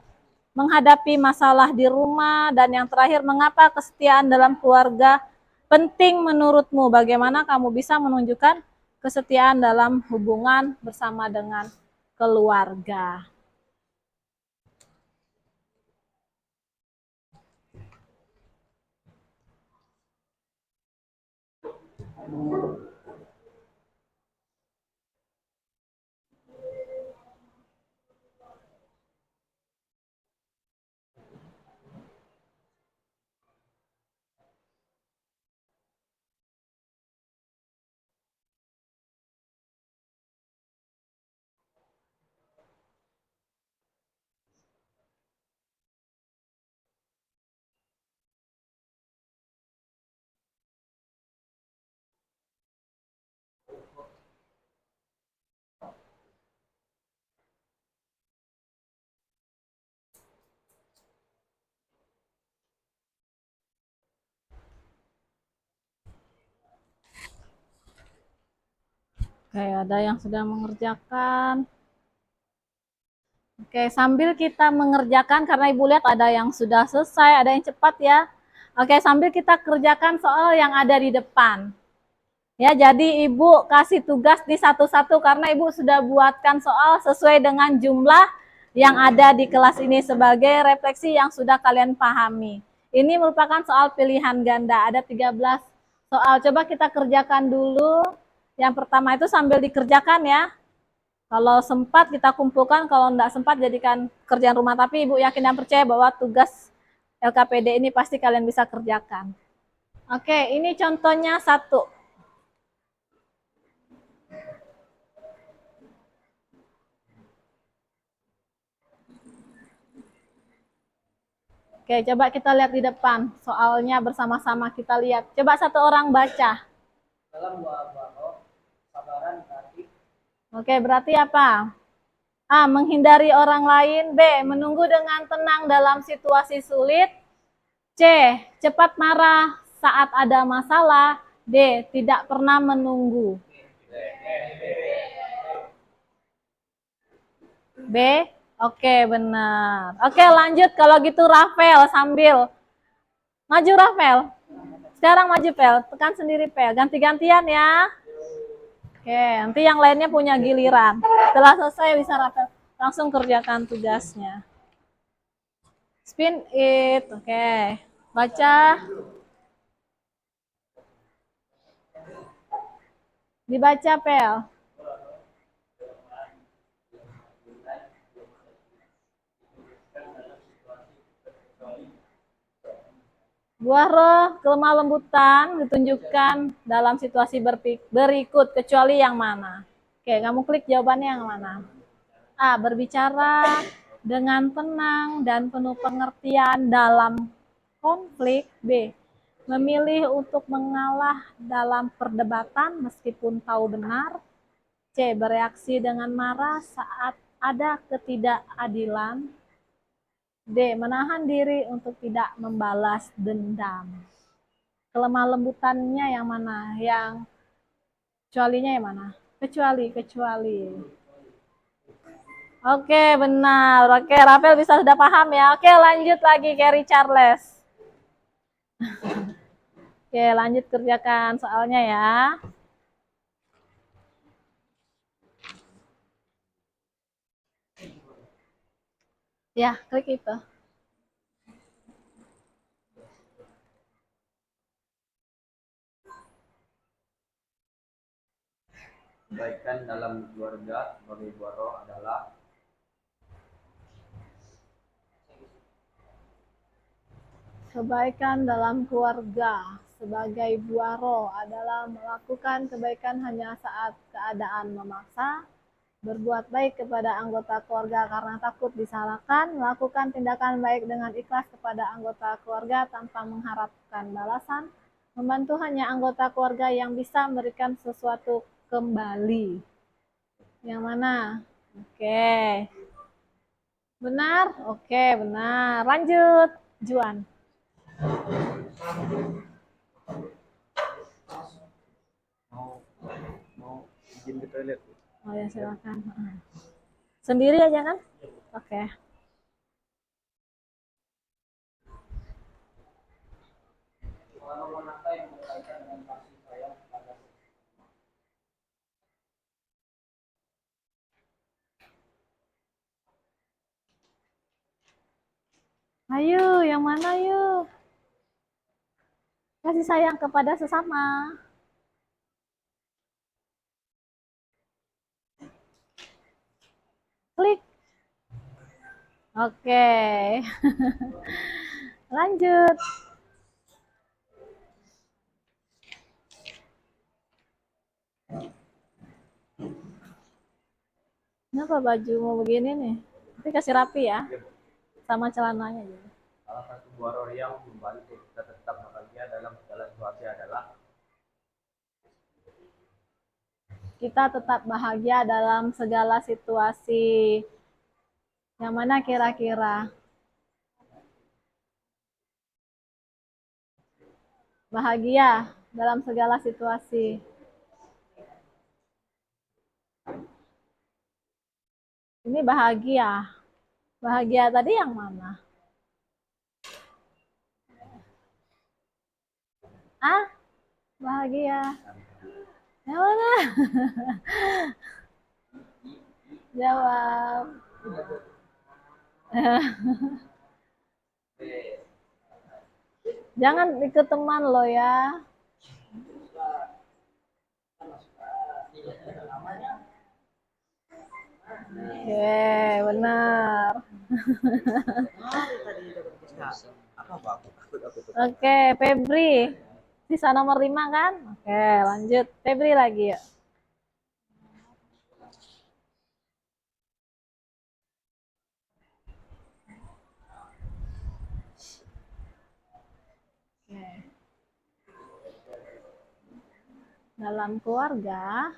Speaker 1: menghadapi masalah di rumah. Dan yang terakhir, mengapa kesetiaan dalam keluarga penting menurutmu? Bagaimana kamu bisa menunjukkan kesetiaan dalam hubungan bersama dengan keluarga. Oke, ada yang sudah mengerjakan. Oke, sambil kita mengerjakan, karena Ibu lihat ada yang sudah selesai, ada yang cepat ya. Oke, sambil kita kerjakan soal yang ada di depan. Ya, jadi Ibu kasih tugas di satu-satu karena Ibu sudah buatkan soal sesuai dengan jumlah yang ada di kelas ini sebagai refleksi yang sudah kalian pahami. Ini merupakan soal pilihan ganda, ada 13 soal. Coba kita kerjakan dulu. Yang pertama itu sambil dikerjakan ya. Kalau sempat kita kumpulkan, kalau tidak sempat jadikan kerjaan rumah. Tapi Ibu yakin dan percaya bahwa tugas LKPD ini pasti kalian bisa kerjakan. Oke, ini contohnya 1. Oke, coba kita lihat di depan. Soalnya bersama-sama kita lihat. Coba satu orang baca.
Speaker 4: Dalam buah-buah roh, sabaran berarti
Speaker 1: Oke, berarti apa? A. Menghindari orang lain. B. Menunggu dengan tenang dalam situasi sulit. C. Cepat marah saat ada masalah. D. Tidak pernah menunggu. B. Oke, benar. Oke, lanjut. Kalau gitu Rafael sambil. Maju Rafael. Sekarang maju Pel. Tekan sendiri Pel. Ganti-gantian ya. Oke, nanti yang lainnya punya giliran. Setelah selesai bisa Rafael langsung kerjakan tugasnya. Spin it. Oke. Baca. Dibaca, Pel. Buah roh kelemah lembutan ditunjukkan dalam situasi berikut kecuali yang mana? Oke, kamu klik jawabannya yang mana? A. Berbicara dengan tenang dan penuh pengertian dalam konflik. B. Memilih untuk mengalah dalam perdebatan meskipun tahu benar. C. Bereaksi dengan marah saat ada ketidakadilan. D. Menahan diri untuk tidak membalas dendam. Kelemah lembutannya yang mana? Yang kecualinya yang mana? Kecuali. Oke, benar. Oke, Rafael bisa sudah paham ya. Oke, lanjut lagi Carrie Charles. Oke, lanjut kerjakan soalnya ya. Ya, klik itu.
Speaker 4: Kebaikan dalam keluarga sebagai buah roh adalah
Speaker 1: Kebaikan dalam keluarga sebagai buah roh adalah melakukan kebaikan hanya saat keadaan memaksa, berbuat baik kepada anggota keluarga karena takut disalahkan, melakukan tindakan baik dengan ikhlas kepada anggota keluarga tanpa mengharapkan balasan, membantu hanya anggota keluarga yang bisa memberikan sesuatu kembali. Yang mana? Oke. Benar? Oke, benar. Lanjut, Juan.
Speaker 3: Mau izin ke toilet.
Speaker 1: Oh ya, silakan. Sendiri aja kan? Oke.
Speaker 2: Manakah yang berkaitan dengan kasih sayang pada
Speaker 1: Ayo, yang mana yuk? Kasih sayang kepada sesama. Klik. Oke. Lanjut. Kenapa bajumu begini nih? Tapi kasih rapi ya. Sama celananya juga.
Speaker 4: salah satu buah roh yang membantu kita tetap bahagia dalam segala situasi adalah
Speaker 1: Kita tetap bahagia dalam segala situasi. Yang mana kira-kira? Bahagia dalam segala situasi. Ini bahagia. Bahagia tadi yang mana? Ah, bahagia. Yang mana? Jawab. Jangan ikut teman lo ya. Oke, benar. Oke, Febri. Sisa nomor 5 kan? Oke, lanjut. Febri lagi ya. Oke. Dalam keluarga,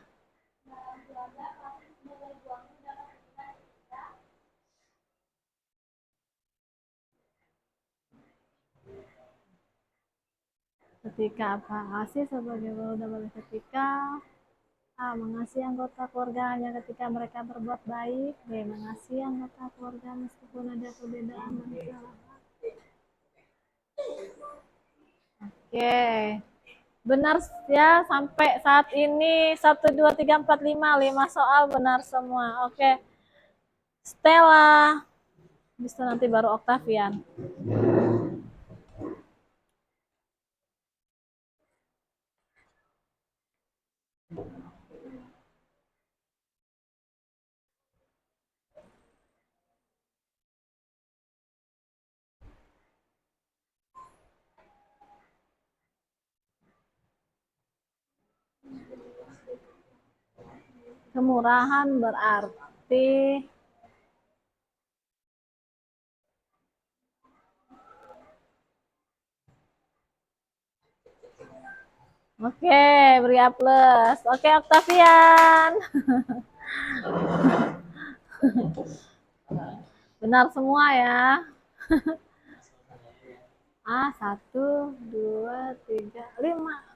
Speaker 1: ketika apa? Kasih sebagai modal ketika A. Mengasihi anggota keluarganya ketika mereka berbuat baik. B. Mengasihi anggota keluarga meskipun ada perbedaan dan kesalahan. Oke. Benar ya, sampai saat ini 1, 2, 3, 4, 5 soal benar semua. Oke. Stella, Habis itu nanti baru Octavian. Kemurahan berarti oke, beri A plus. Oke, Octavian. Benar semua ya. A, 1, 2, 3, 5.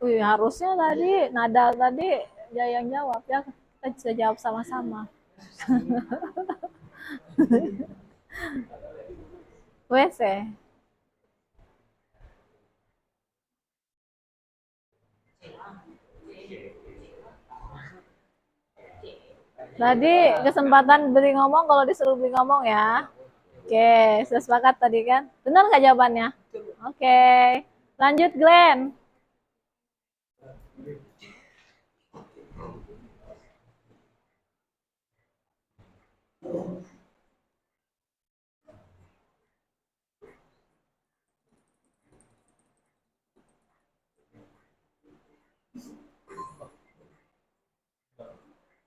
Speaker 1: Wih, harusnya tadi nada tadi dia yang jawab ya. Kita bisa jawab sama-sama. WC. Tadi kesempatan beri ngomong kalau disuruh beri ngomong ya. Oke, sudah sepakat tadi kan? Benar nggak jawabannya? Oke, lanjut Glenn.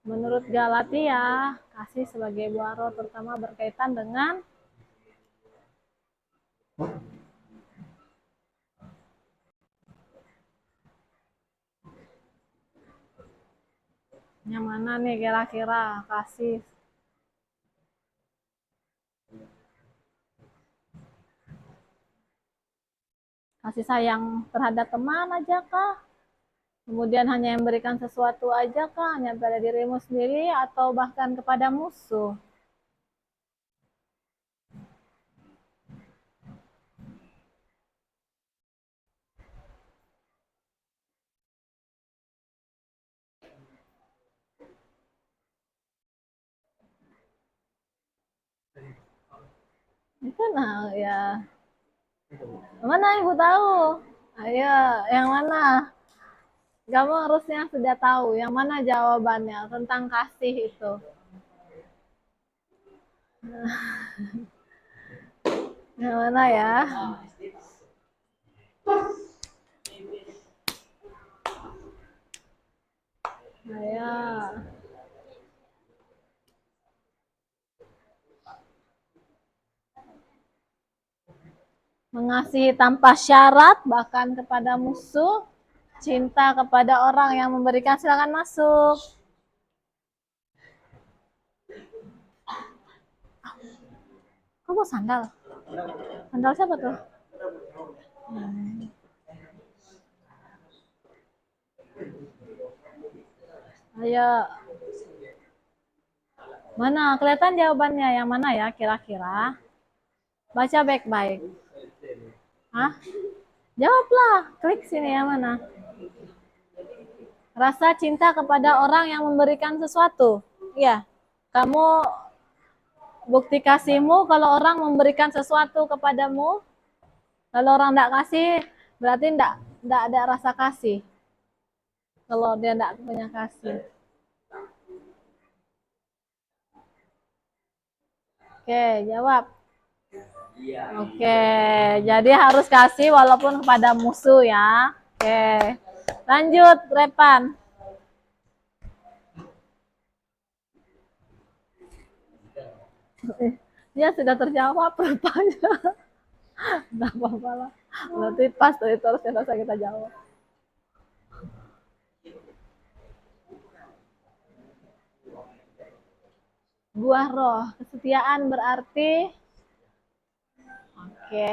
Speaker 1: Menurut Galatia, kasih sebagai buah roh terutama berkaitan dengan yang mana nih kira-kira kasih sayang terhadap teman aja kah? Kemudian hanya memberikan sesuatu aja kah? Hanya pada dirimu sendiri atau bahkan kepada musuh? Itu nah ya. Mana ibu tahu? Ayo, yang mana? Kamu harusnya sudah tahu yang mana jawabannya tentang kasih itu. Yang mana ya? Ayo. Mengasihi tanpa syarat bahkan kepada musuh, cinta kepada orang yang memberikan, silakan masuk. Kamu sandal? Sandal siapa tuh? Ayo. Mana? Kelihatan jawabannya yang mana ya kira-kira? Baca baik-baik. Hah? Jawablah. Klik sini yang mana? Rasa cinta kepada orang yang memberikan sesuatu. Iya. Kamu bukti kasihmu kalau orang memberikan sesuatu kepadamu. Kalau orang tidak kasih, berarti tidak ada rasa kasih. Kalau dia tidak punya kasih. Oke, jawab. Oke, jadi harus kasih walaupun kepada musuh ya. Oke, lanjut Repan. Ya sudah terjawab rupanya. Tidak apa-apa lah. Berarti pas itu harusnya kita jawab. Buah roh, kesetiaan berarti oke,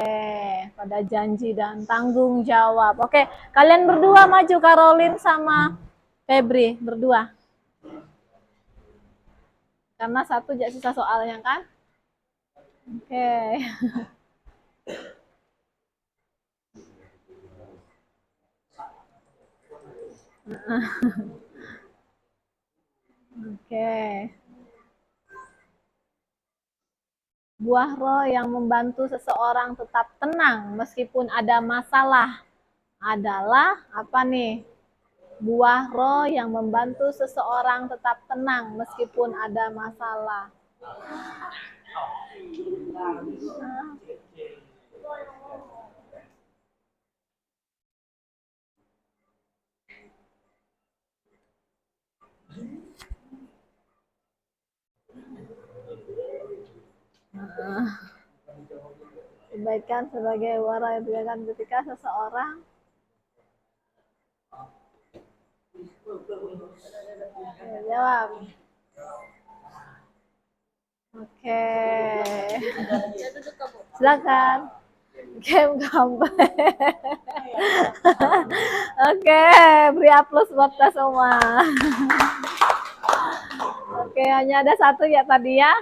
Speaker 1: pada janji dan tanggung jawab. Oke, kalian berdua maju, Caroline sama Febri, berdua. Karena satu jadi sisa soalnya kan? Oke. Oke. Buah roh yang membantu seseorang tetap tenang meskipun ada masalah adalah apa nih? Buah roh yang membantu seseorang tetap tenang meskipun ada masalah. Kebaikan sebagai wara yang diberikan ketika seseorang jawab. Oke. Silakan. Game gampang. Oke, beri aplaus buat kita semua. Oke, hanya ada satu ya tadi ya.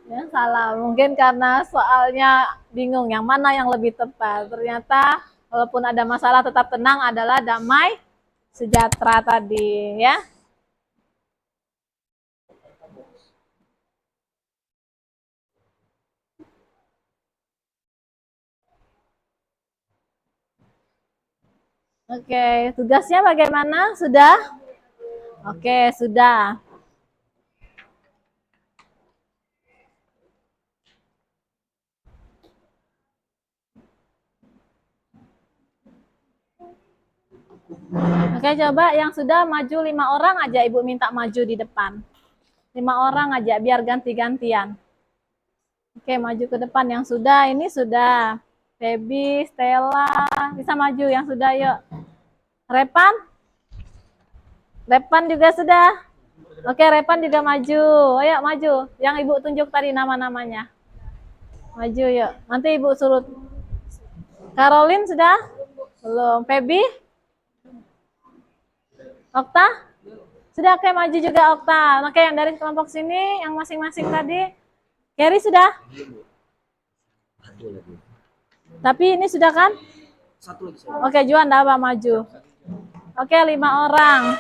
Speaker 1: Yang salah. Mungkin karena soalnya bingung yang mana yang lebih tepat. Ternyata walaupun ada masalah tetap tenang adalah damai sejahtera tadi ya. Oke, tugasnya bagaimana? Sudah? Oke, sudah. Oke, coba yang sudah maju 5 orang aja Ibu minta maju di depan. 5 orang aja biar ganti-gantian. Oke, maju ke depan yang sudah. Ini sudah. Feby, Stella, bisa maju yang sudah yuk. Repan? Repan juga sudah. Oke, Repan juga maju. Ayo maju. Yang Ibu tunjuk tadi nama-namanya. Maju yuk. Nanti Ibu suruh. Caroline sudah? Belum. Feby? Okta? Sudah, oke maju juga Okta. Oke, yang dari kelompok sini, yang masing-masing tadi. Kerry sudah? Tapi ini sudah kan?
Speaker 3: Satu lagi saya.
Speaker 1: Oke, Juan dah maju. Oke, 5 orang.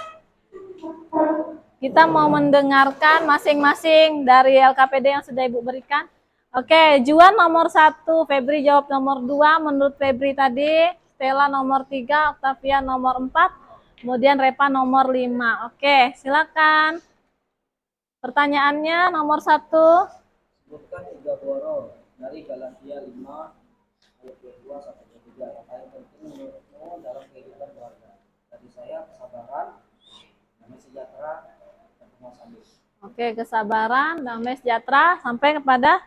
Speaker 1: Kita mau mendengarkan masing-masing dari LKPD yang sudah Ibu berikan. Oke, Juan nomor 1, Febri jawab nomor 2 menurut Febri tadi, Stella nomor 3, Octavia nomor 4, kemudian Repa nomor 5. Oke, silakan. Pertanyaannya nomor 1.
Speaker 3: Sebutkan 3 buah roh dari Galatia 5 ayat 22 sampai 23 yang paling penting menurutmu dalam kehidupan keluarga. Tadi saya kesabaran, damai sejahtera, dan penguasaan diri.
Speaker 1: Oke, kesabaran, damai sejahtera sampai kepada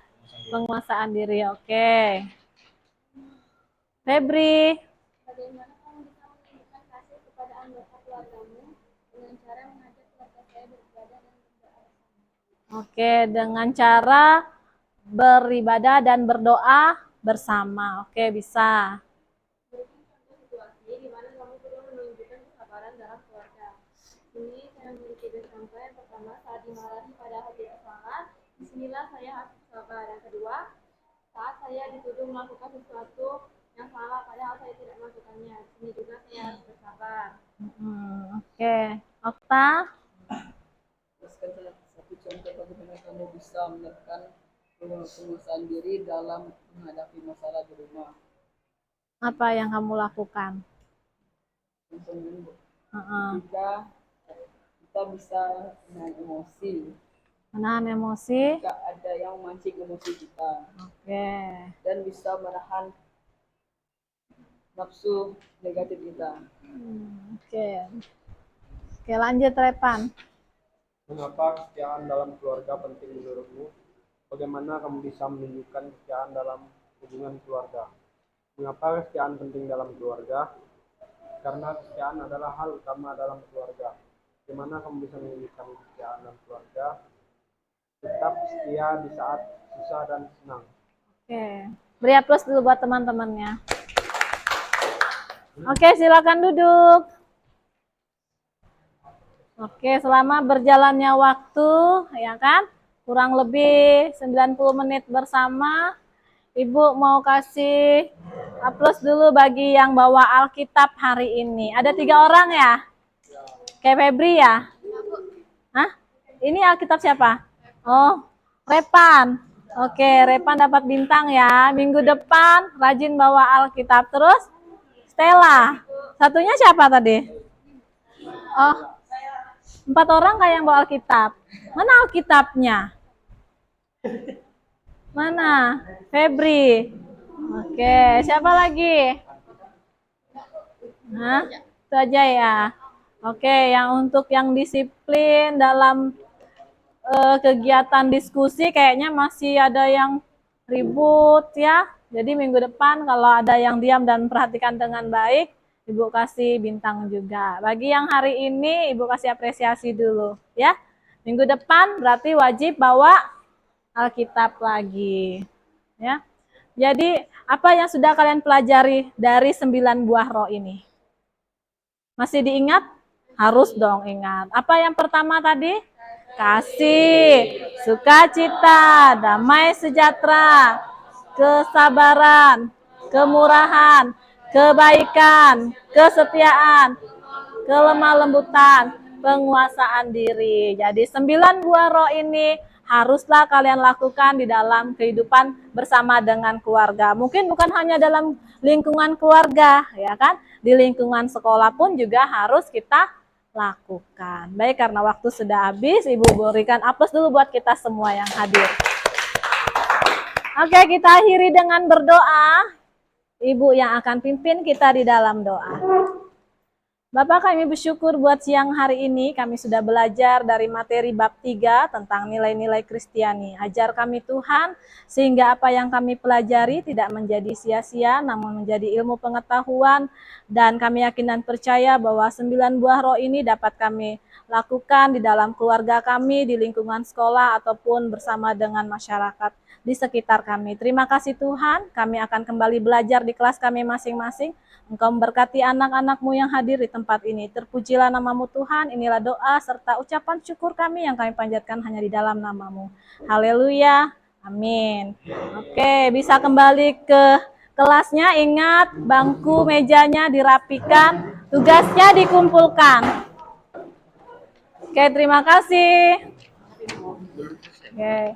Speaker 1: penguasaan diri. Oke. Febri.
Speaker 5: Bagaimana kamu bisa menunjukkan kasih kepada anggota keluargamu dengan cara mengajak keluarga saya beribadah dan berdoa bersama?
Speaker 1: Oke, dengan cara beribadah dan berdoa bersama. Oke, bisa.
Speaker 5: Berikan contoh situasi di mana kamu perlu menunjukkan kesabaran dalam keluarga. Ini saya memiliki dua contoh. Yang pertama, saat dimarahi padahal tidak salah. Disinilah saya harus sabar. Yang kedua, saat saya dituduh melakukan sesuatu yang salah padahal saya tidak melakukannya. Di sini juga saya harus bersabar.
Speaker 1: Oke. Okta.
Speaker 6: Jelaskan salah satu contoh bagaimana kamu bisa menekan penguasaan diri dalam menghadapi masalah di rumah.
Speaker 1: Apa yang kamu lakukan?
Speaker 6: Contohnya,
Speaker 1: Heeh.
Speaker 6: kita bisa menahan emosi.
Speaker 1: Menahan emosi.
Speaker 6: Jika ada yang memancing emosi kita.
Speaker 1: Oke.
Speaker 6: Dan bisa menahan nafsu negatif kita.
Speaker 1: Oke. Oke, lanjut Repan.
Speaker 2: Mengapa kesetiaan dalam keluarga penting menurutmu? Bagaimana kamu bisa menunjukkan kesetiaan dalam hubungan keluarga? Mengapa kesetiaan penting dalam keluarga? Karena kesetiaan adalah hal utama dalam keluarga. Bagaimana kamu bisa menunjukkan kesetiaan dalam keluarga? Tetap setia di saat susah dan senang.
Speaker 1: Oke. Beri aplaus dulu buat teman-temannya. Oke, silakan duduk. Oke, selama berjalannya waktu, ya kan? Kurang lebih 90 menit bersama. Ibu mau kasih aplaus dulu bagi yang bawa Alkitab hari ini. Ada 3 orang ya? Kayak Febri ya? Hah? Ini Alkitab siapa? Oh, Repan. Oke, Repan dapat bintang ya. Minggu depan rajin bawa Alkitab. Terus Stella. Satunya siapa tadi? Oh, 4 orang kayak yang bawa Alkitab. Mana Alkitabnya? Mana? Febri. Oke, siapa lagi? Hah? Itu aja ya. Oke, yang untuk yang disiplin dalam kegiatan diskusi kayaknya masih ada yang ribut ya. Jadi minggu depan kalau ada yang diam dan perhatikan dengan baik, Ibu kasih bintang juga. Bagi yang hari ini Ibu kasih apresiasi dulu ya. Minggu depan berarti wajib bawa Alkitab lagi. Ya. Jadi apa yang sudah kalian pelajari dari 9 buah roh ini? Masih diingat? Harus dong ingat. Apa yang pertama tadi? Kasih, sukacita, damai sejahtera, kesabaran, kemurahan, kebaikan, kesetiaan, kelemah lembutan, penguasaan diri. Jadi 9 buah roh ini haruslah kalian lakukan di dalam kehidupan bersama dengan keluarga. Mungkin bukan hanya dalam lingkungan keluarga, ya kan? Di lingkungan sekolah pun juga harus kita lakukan. Baik, karena waktu sudah habis, Ibu berikan aplaus dulu buat kita semua yang hadir. Oke, kita akhiri dengan berdoa. Ibu yang akan pimpin kita di dalam doa. Bapak, kami bersyukur buat siang hari ini kami sudah belajar dari materi bab 3 tentang nilai-nilai Kristiani. Ajar kami Tuhan sehingga apa yang kami pelajari tidak menjadi sia-sia namun menjadi ilmu pengetahuan, dan kami yakin dan percaya bahwa 9 buah roh ini dapat kami lakukan di dalam keluarga kami, di lingkungan sekolah ataupun bersama dengan masyarakat di sekitar kami. Terima kasih Tuhan, kami akan kembali belajar di kelas kami masing-masing. Engkau memberkati anak-anak-Mu yang hadir di tempat ini. Terpujilah nama-Mu Tuhan, inilah doa serta ucapan syukur kami yang kami panjatkan hanya di dalam nama-Mu. Haleluya, amin. Oke, bisa kembali ke kelasnya. Ingat, bangku mejanya dirapikan, tugasnya dikumpulkan. Oke, terima kasih. Oke.